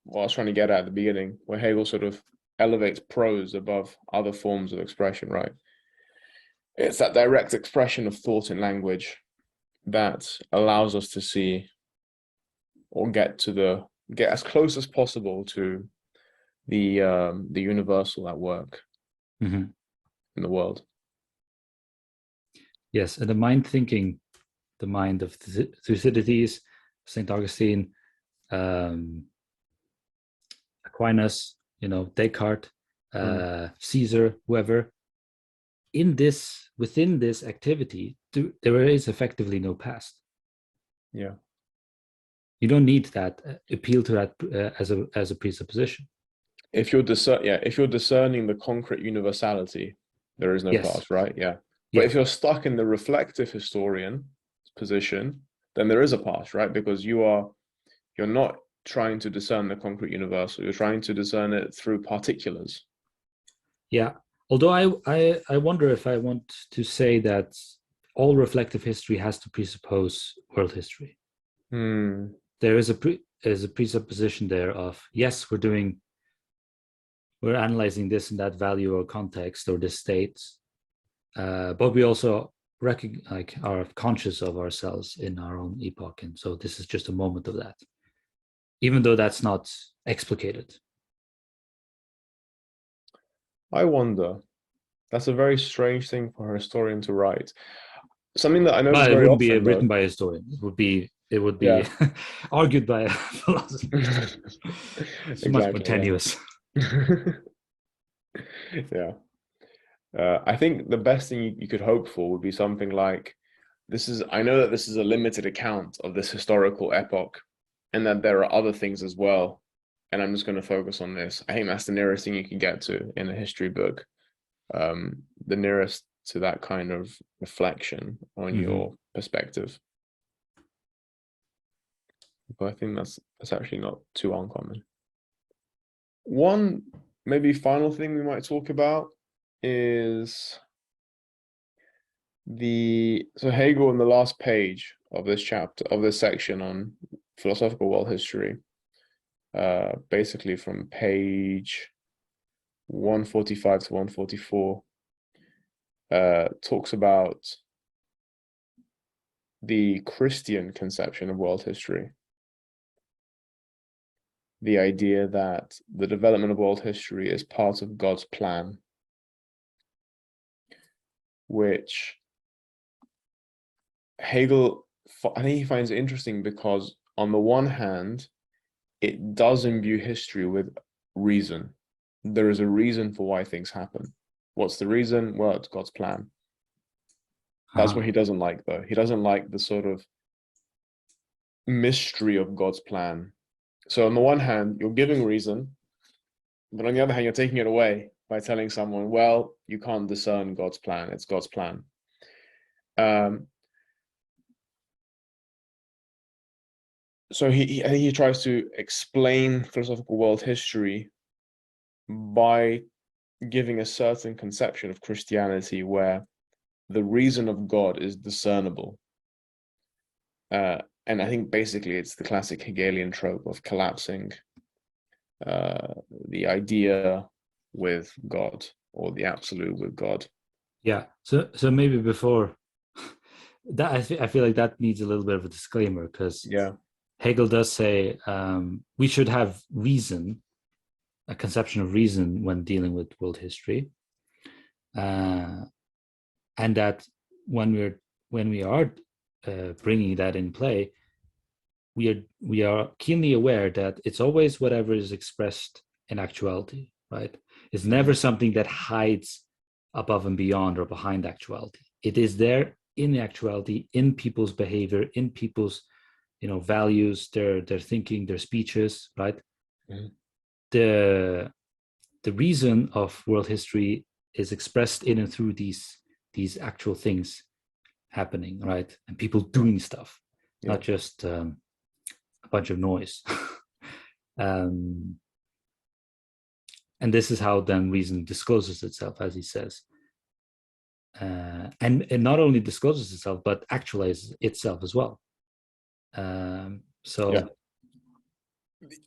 what I was trying to get at the beginning, where Hegel sort of elevates prose above other forms of expression, right? It's that direct expression of thought in language that allows us to see or get as close as possible to the universal at work in the world. Yes, and the mind thinking, the mind of Thucydides, St. Augustine, Aquinas, Descartes, Caesar, whoever, within this activity, there is effectively no past. Yeah. You don't need that appeal to that as a presupposition. If you're discerning the concrete universality, there is no past, right? Yeah. But if you're stuck in the reflective historian position, then there is a past, right? Because you're not trying to discern the concrete universal. You're trying to discern it through particulars. Yeah. Although I wonder if I want to say that all reflective history has to presuppose world history. There is a presupposition there of, yes, we're analyzing this and that value or context or this state, but we also are conscious of ourselves in our own epoch, and so this is just a moment of that, even though that's not explicated. I wonder. That's a very strange thing for a historian to write. Something that I know very often. It wouldn't be written by a historian. It would be argued by a philosopher. It's much more tenuous. Yeah. I think the best thing you could hope for would be something like, I know that this is a limited account of this historical epoch, and that there are other things as well, and I'm just going to focus on this. I think that's the nearest thing you can get to in a history book, the nearest to that kind of reflection on your perspective. But I think that's actually not too uncommon. One maybe final thing we might talk about is so Hegel, in the last page of this chapter, of this section on philosophical world history, basically from page 145 to 144, talks about the Christian conception of world history. The idea that the development of world history is part of God's plan, which Hegel, I think he finds it interesting because on the one hand, it does imbue history with reason. There is a reason for why things happen. What's the reason? Well, it's God's plan. That's what he doesn't like, though. He doesn't like the sort of mystery of God's plan. So on the one hand, you're giving reason, but on the other hand, you're taking it away by telling someone, well, you can't discern God's plan. It's God's plan. So he tries to explain philosophical world history by giving a certain conception of Christianity where the reason of God is discernible. And I think basically it's the classic Hegelian trope of collapsing the idea with God, or the absolute with God. Yeah. So maybe before that, I feel like that needs a little bit of a disclaimer, because Yeah. Hegel does say we should have reason, a conception of reason when dealing with world history, and that when we are bringing that in play, we are keenly aware that it's always whatever is expressed in actuality, right? It's never something that hides above and beyond or behind actuality. It is there in the actuality, in people's behavior, in people's values, their thinking, their speeches, right? Mm-hmm. The reason of world history is expressed in and through these actual things happening, right? And people doing stuff, not just a bunch of noise. And this is how then reason discloses itself, as he says. And it not only discloses itself, but actualizes itself as well. So yeah.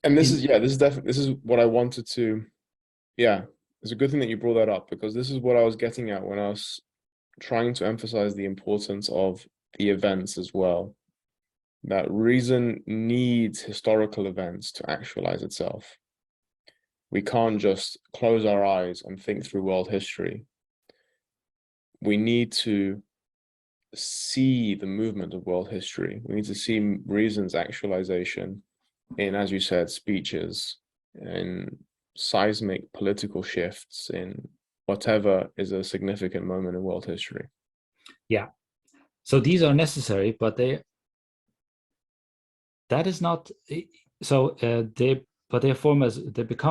And this is what I wanted to, it's a good thing that you brought that up, because this is what I was getting at when I was trying to emphasize the importance of the events as well. That reason needs historical events to actualize itself. We can't just close our eyes and think through world history. We need to see the movement of world history. We need to see reason's actualization in, as you said, speeches, in seismic political shifts, in whatever is a significant moment in world history. Yeah. So these are necessary, but they come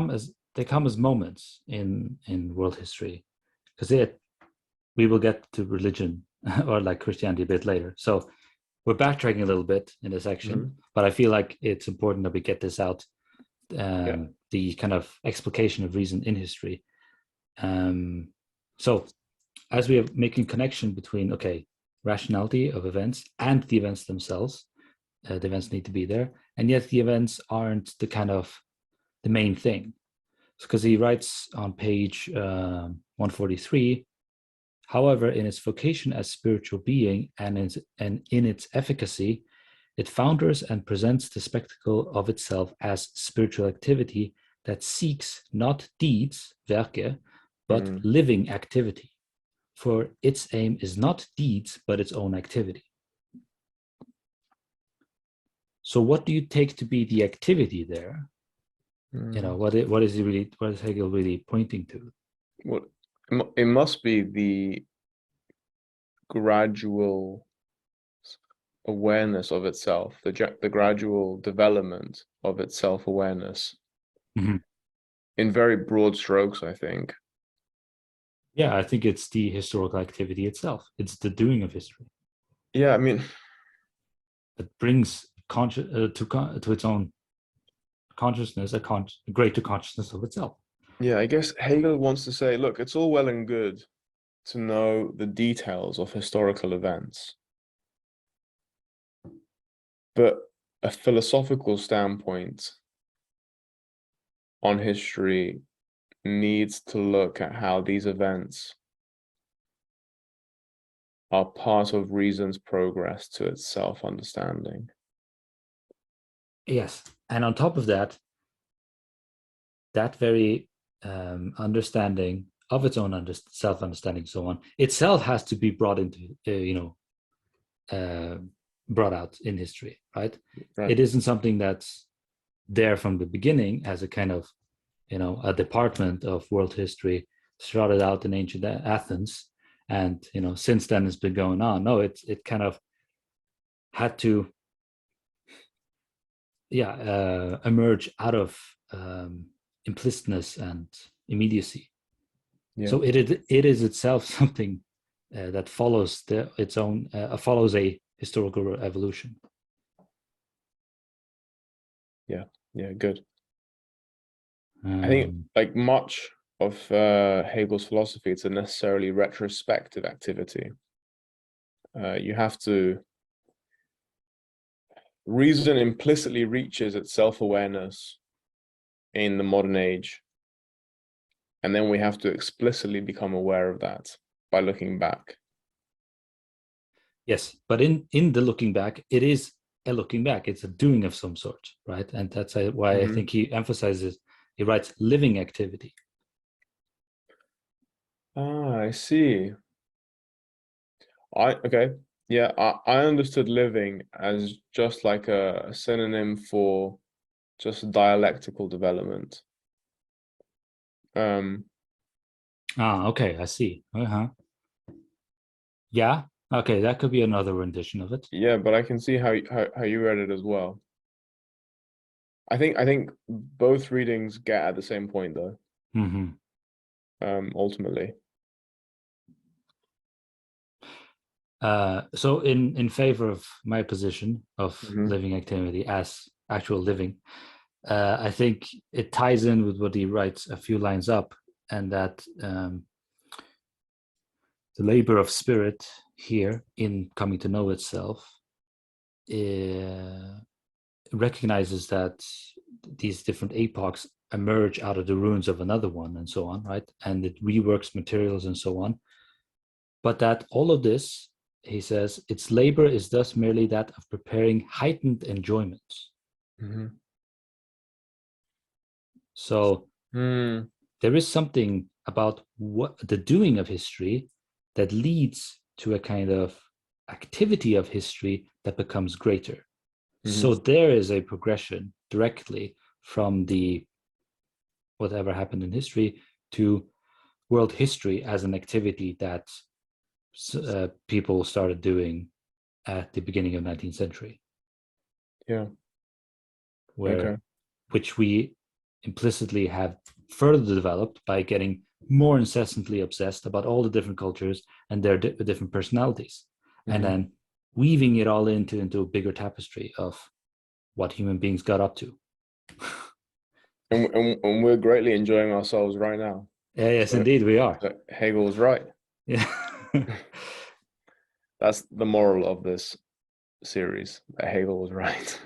as moments in world history, because we will get to religion or like Christianity a bit later. So we're backtracking a little bit in this section, but I feel like it's important that we get this out, the kind of explication of reason in history. So as we are making connection between, rationality of events and the events themselves, the events need to be there, and yet the events aren't the main thing. Because he writes on page 143, however, in its vocation as spiritual being and in its efficacy, it founders and presents the spectacle of itself as spiritual activity that seeks not deeds, Werke, but living activity. For its aim is not deeds, but its own activity. So what do you take to be the activity there? What is Hegel really pointing to? Well, it must be the gradual awareness of itself, the gradual development of its self-awareness. In very broad strokes, I think. Yeah, I think it's the historical activity itself. It's the doing of history. Yeah, I mean, it brings to its own consciousness a greater consciousness of itself. Yeah, I guess Hegel wants to say, look, it's all well and good to know the details of historical events, but a philosophical standpoint on history needs to look at how these events are part of reason's progress to its self-understanding. Yes, and on top of that, that very understanding of its own self-understanding, so on, itself has to be brought into, brought out in history, right? It isn't something that's there from the beginning as a kind of, a department of world history started out in ancient Athens, and since then it's been going on. No, it kind of had to emerge out of implicitness and immediacy. Yeah. So it is itself something that follows follows a historical evolution. Yeah, good. I think like much of Hegel's philosophy, it's a necessarily retrospective activity. You have to reason implicitly reaches its self-awareness in the modern age, and then we have to explicitly become aware of that by looking back. Yes, but in the looking back, it is a looking back. It's a doing of some sort, right? And that's why I think he emphasizes. He writes living activity. Ah, I see. Okay. Yeah, I understood living as just like a synonym for just dialectical development. Okay, I see. Yeah, okay, that could be another rendition of it. Yeah, but I can see how you read it as well. I think both readings get at the same point though. Ultimately. So in favor of my position of living activity as actual living, I think it ties in with what he writes a few lines up, and that the labor of spirit here in coming to know itself recognizes that these different epochs emerge out of the ruins of another one and so on, right? And it reworks materials and so on. But that all of this, he says, its labor is thus merely that of preparing heightened enjoyments. So there is something about what the doing of history that leads to a kind of activity of history that becomes greater. So there is a progression directly from the whatever happened in history to world history as an activity that people started doing at the beginning of 19th century. Yeah. Which we implicitly have further developed by getting more incessantly obsessed about all the different cultures and their different personalities, and then weaving it all into a bigger tapestry of what human beings got up to. and we're greatly enjoying ourselves right now. Yes, so, indeed, we are. Hegel's right. Yeah. That's the moral of this series, that Hegel was right.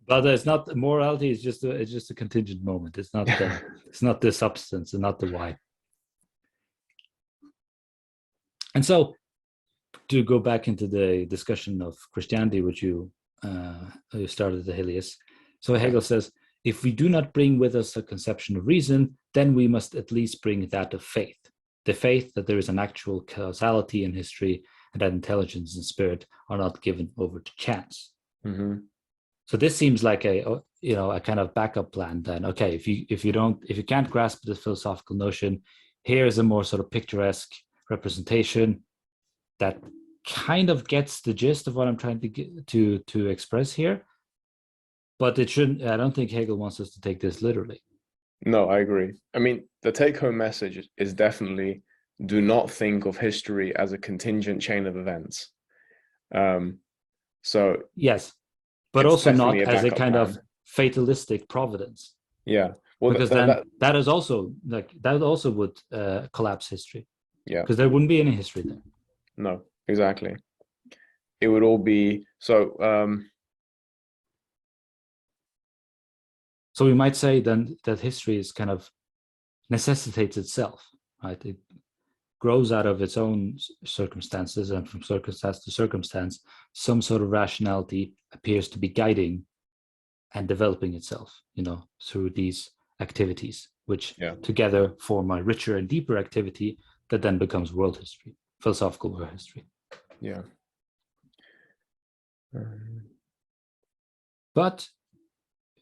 But it's not morality. It's just a contingent moment. It's not the substance and not the why. And so, to go back into the discussion of Christianity, which you started, Ahilleas. So Hegel says, if we do not bring with us a conception of reason, then we must at least bring that of faith. The faith that there is an actual causality in history and that intelligence and spirit are not given over to chance. So this seems like a kind of backup plan. Then, okay, if you can't grasp this philosophical notion, here's a more sort of picturesque representation that kind of gets the gist of what I'm trying to express here. But it shouldn't. I don't think Hegel wants us to take this literally. No, I agree. I mean, the take-home message is definitely do not think of history as a contingent chain of events. So yes, but also not as a kind of fatalistic providence. Yeah, well, because that is also that also would collapse history. Yeah, because there wouldn't be any history there. No, exactly. It would all be so. So we might say then that history is kind of necessitates itself, right? It grows out of its own circumstances, and from circumstance to circumstance, some sort of rationality appears to be guiding and developing itself, through these activities, which together form a richer and deeper activity that then becomes world history, philosophical world history. Yeah. But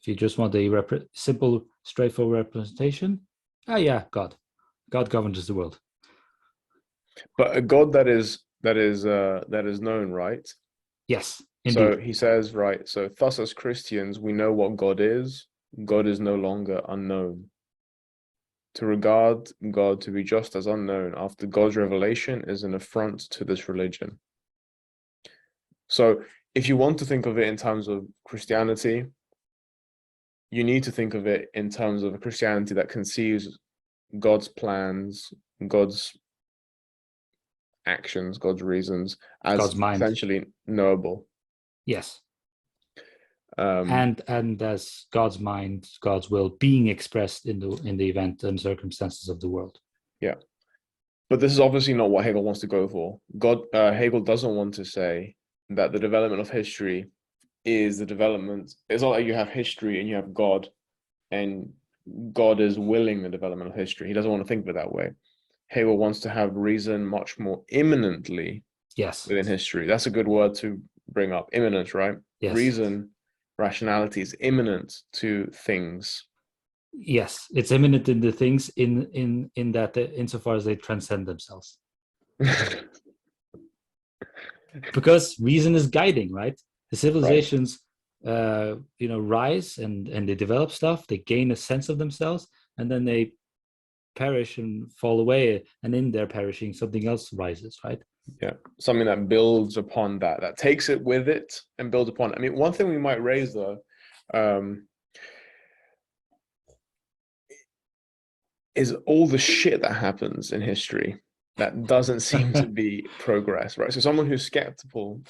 if you just want a simple, straightforward representation, God governs the world. But a God that is known, right? Yes. So Indeed. he says, right, so thus as Christians, we know what God is. God is no longer unknown. To regard God to be just as unknown after God's revelation is an affront to this religion. So if you want to think of it in terms of Christianity, you need to think of it in terms of a Christianity that conceives God's plans, God's actions, God's reasons as God's mind. essentially knowable. Yes. Um, And as God's mind, God's will being expressed in the event and circumstances of the world. yeah. But this is obviously not what Hegel wants to go for. Hegel doesn't want to say that the development of history is the development. It's not like you have history and you have God, and God is willing the development of history. He doesn't want to think of it that way. Hegel wants to have reason much more immanently Yes. within history. That's a good word to bring up. Immanent, right? Yes. Reason, rationality is immanent to things. Yes, it's immanent in the things in that insofar as they transcend themselves. Because reason is guiding, right? The civilizations, right. Rise and they develop stuff. They gain a sense of themselves, and then they perish and fall away. And in their perishing, something else rises, right? Yeah, something that builds upon that takes it with it and builds upon it. I mean, one thing we might raise though, is all the shit that happens in history that doesn't seem to be progress, right? So someone who's skeptical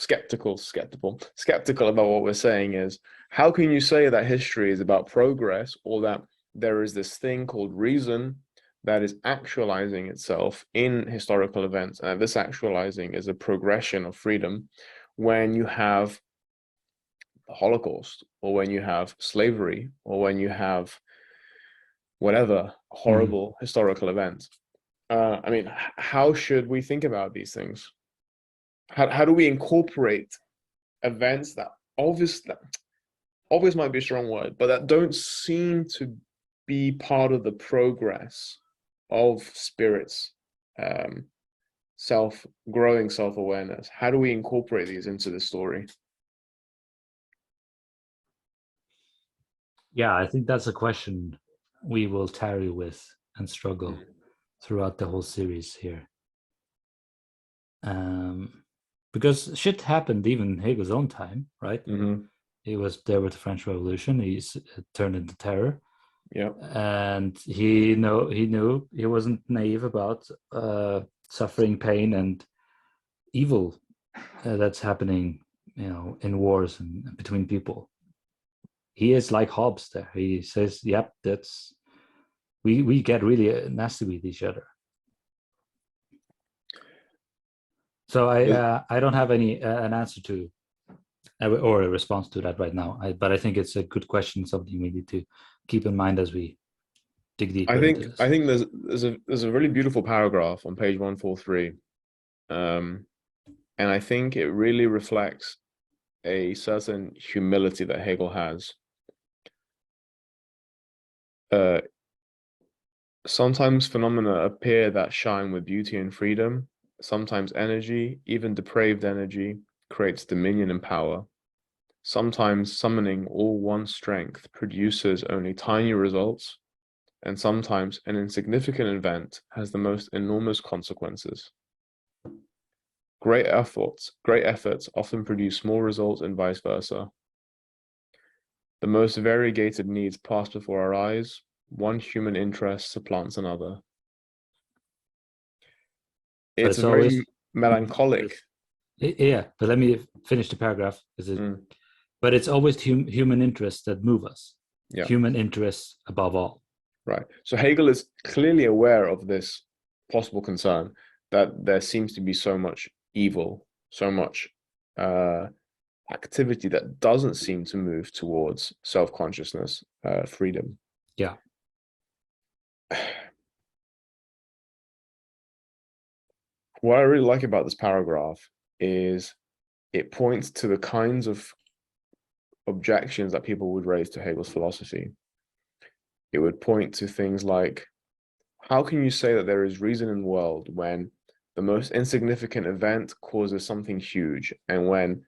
about what we're saying is, how can you say that history is about progress, or that there is this thing called reason that is actualizing itself in historical events, and this actualizing is a progression of freedom, when you have the Holocaust, or when you have slavery, or when you have whatever horrible historical event? I mean, how should we think about these things? How do we incorporate events that obvious might be a strong word, but that don't seem to be part of the progress of spirit's growing self-awareness? How do we incorporate these into the story? Yeah, I think that's a question we will tarry with and struggle throughout the whole series here. Because shit happened even in Hegel's own time, right? He was there with the French Revolution. He's turned into terror. Yeah, and he knew he wasn't naive about suffering, pain, and evil that's happening, in wars and between people. He is like Hobbes there. He says, "Yep, that's we get really nasty with each other." So I don't have an answer to or a response to that right now. But I think it's a good question, something we need to keep in mind as we dig deeper into this. I think there's a really beautiful paragraph on page 143, and I think it really reflects a certain humility that Hegel has. Sometimes phenomena appear that shine with beauty and freedom. Sometimes energy, even depraved energy, creates dominion and power. Sometimes summoning all one's strength produces only tiny results, and sometimes an insignificant event has the most enormous consequences. Great efforts often produce small results, and vice versa. The most variegated needs pass before our eyes. One human interest supplants another. It's a very melancholic. Yeah, but let me finish the paragraph. But it's always human interests that move us. Yeah. Human interests above all. Right. So Hegel is clearly aware of this possible concern that there seems to be so much evil, so much activity that doesn't seem to move towards self-consciousness, freedom. Yeah. What I really like about this paragraph is it points to the kinds of objections that people would raise to Hegel's philosophy. It would point to things like, how can you say that there is reason in the world when the most insignificant event causes something huge, and when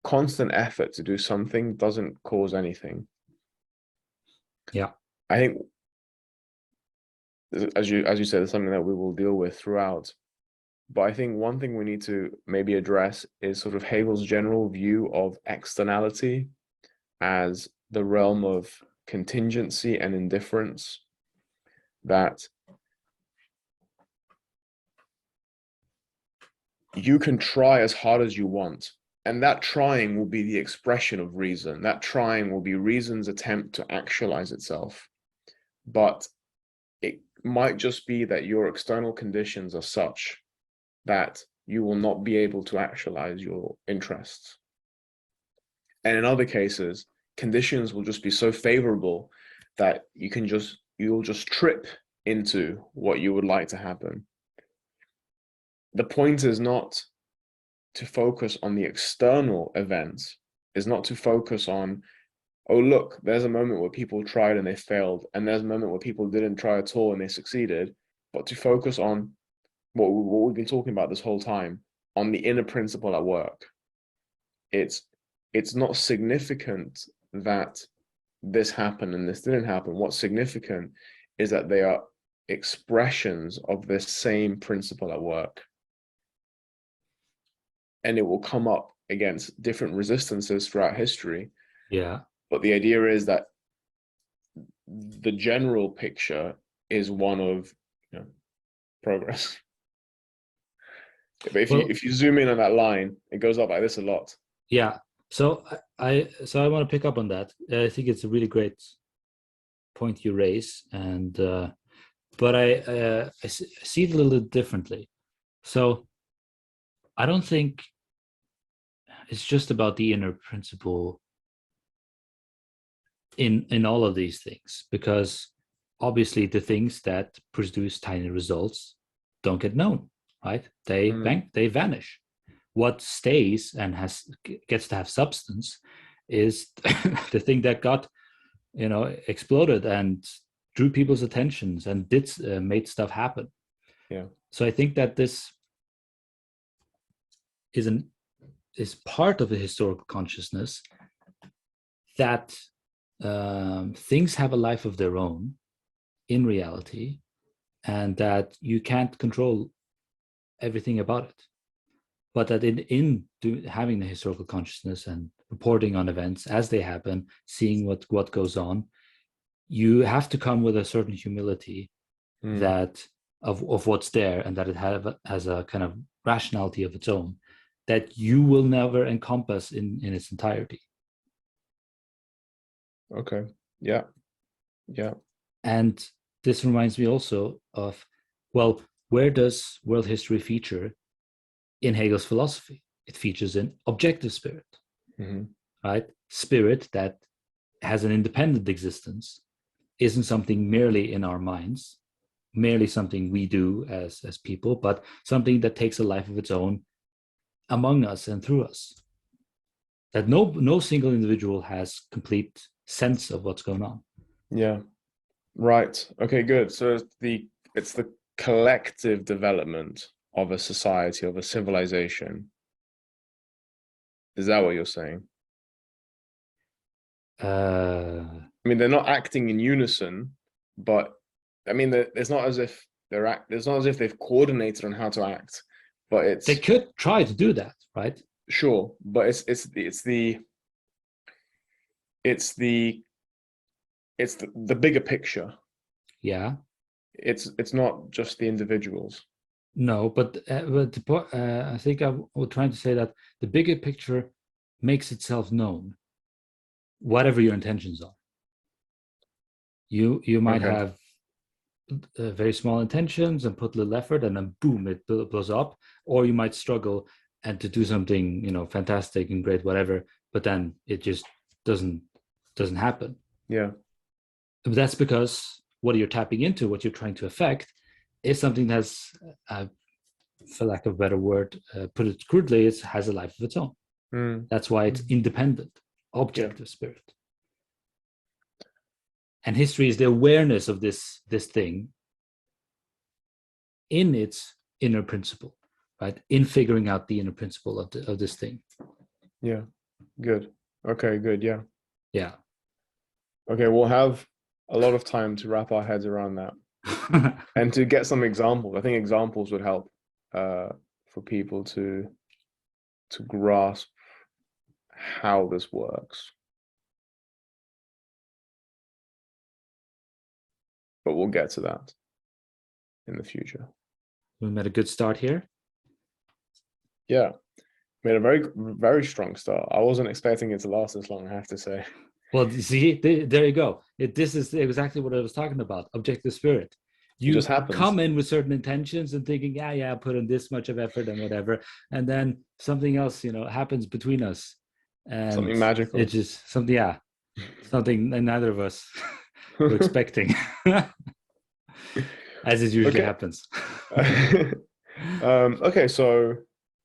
constant effort to do something doesn't cause anything. Yeah. I think, as you said, it's something that we will deal with throughout. But I think one thing we need to maybe address is sort of Hegel's general view of externality as the realm of contingency and indifference, that you can try as hard as you want, and that trying will be the expression of reason. That trying will be reason's attempt to actualize itself. But it might just be that your external conditions are such that you will not be able to actualize your interests. And in other cases, conditions will just be so favorable that you'll just trip into what you would like to happen. The point is not to focus on the external events, is not to focus on, oh, look, there's a moment where people tried and they failed, and there's a moment where people didn't try at all and they succeeded, but to focus on what we've been talking about this whole time, on the inner principle at work. It's not significant that this happened and this didn't happen. What's significant is that they are expressions of this same principle at work. And it will come up against different resistances throughout history. Yeah. But the idea is that the general picture is one of, you know, progress. But if you zoom in on that line, it goes up like this a lot. Yeah. So I want to pick up on that. I think it's a really great point you raise, and but I see it a little differently. So I don't think it's just about the inner principle in all of these things, because obviously the things that produce tiny results don't get known, right? They vanish. What stays and gets to have substance is the thing that got, exploded and drew people's attentions and made stuff happen. Yeah. So I think that this is part of the historical consciousness, that things have a life of their own in reality, and that you can't control everything about it. But that having the historical consciousness and reporting on events as they happen, seeing what goes on, you have to come with a certain humility that of what's there, and that it has a kind of rationality of its own that you will never encompass in its entirety. Okay. Yeah. Yeah. And this reminds me also of, well, where does world history feature in Hegel's philosophy? It features in objective spirit, right? Spirit that has an independent existence, isn't something merely in our minds, merely something we do as people, but something that takes a life of its own among us and through us. That no single individual has complete sense of what's going on. Yeah. Right. Okay, good. So it's the collective development of a society, of a civilization. Is that what you're saying? I mean, they're not acting in unison, but I mean, it's not as if it's not as if they've coordinated on how to act, but they could try to do that, right? Sure, but it's the bigger picture. Yeah. It's not just the individuals. No, but I think I was trying to say that the bigger picture makes itself known, whatever your intentions are. You might have very small intentions and put little effort, and then boom, it blows up. Or you might struggle and to do something, fantastic and great, whatever, but then it just doesn't happen. Yeah. But that's because what you're tapping into, what you're trying to affect, is something that's, for lack of a better word, put it crudely, it has a life of its own. That's why it's independent, objective spirit. And history is the awareness of this thing in its inner principle, right? In figuring out the inner principle of this thing. Yeah. Good. Okay, good. Yeah. Yeah. Okay, we'll have a lot of time to wrap our heads around that and to get some examples. I think examples would help for people to grasp how this works. But we'll get to that in the future. We made a good start here. Yeah, made a very, very strong start. I wasn't expecting it to last this long, I have to say. Well, you see, there you go. This is exactly what I was talking about, objective spirit. It You just happens. come in with certain intentions and thinking, yeah, I put in this much of effort and whatever. And then something else, happens between us. And Something magical. it's just something, yeah, something neither of us were expecting, as it usually happens. Okay, so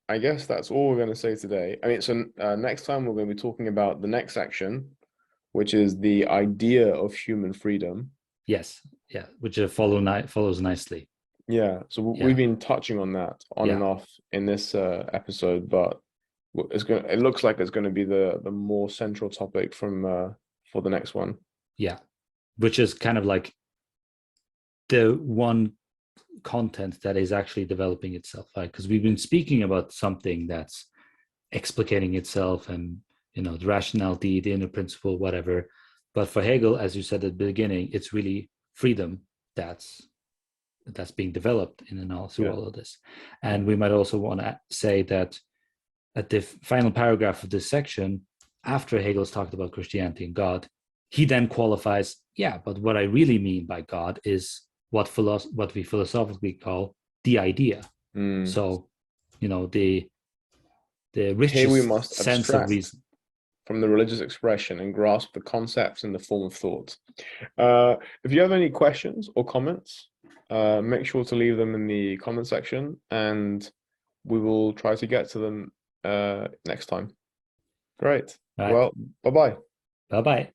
I guess that's all we're going to say today. I mean, so next time we're going to be talking about the next section, which is the idea of human freedom. Yes, yeah, which follows nicely. Yeah, so we've been touching on that on and off in this episode, but it looks like it's going to be the more central topic for the next one. Yeah, which is kind of like the one content that is actually developing itself, right? Because we've been speaking about something that's explicating itself and the rationality, the inner principle, whatever. But for Hegel, as you said at the beginning, it's really freedom that's being developed in and all through all of this. And we might also want to say that at the final paragraph of this section, after Hegel's talked about Christianity and God, he then qualifies, but what I really mean by God is what we philosophically call the idea. So, the richest Here we must sense of reason from the religious expression and grasp the concepts in the form of thought. If you have any questions or comments, make sure to leave them in the comment section, and we will try to get to them next time. Great. Well, bye-bye. Bye-bye.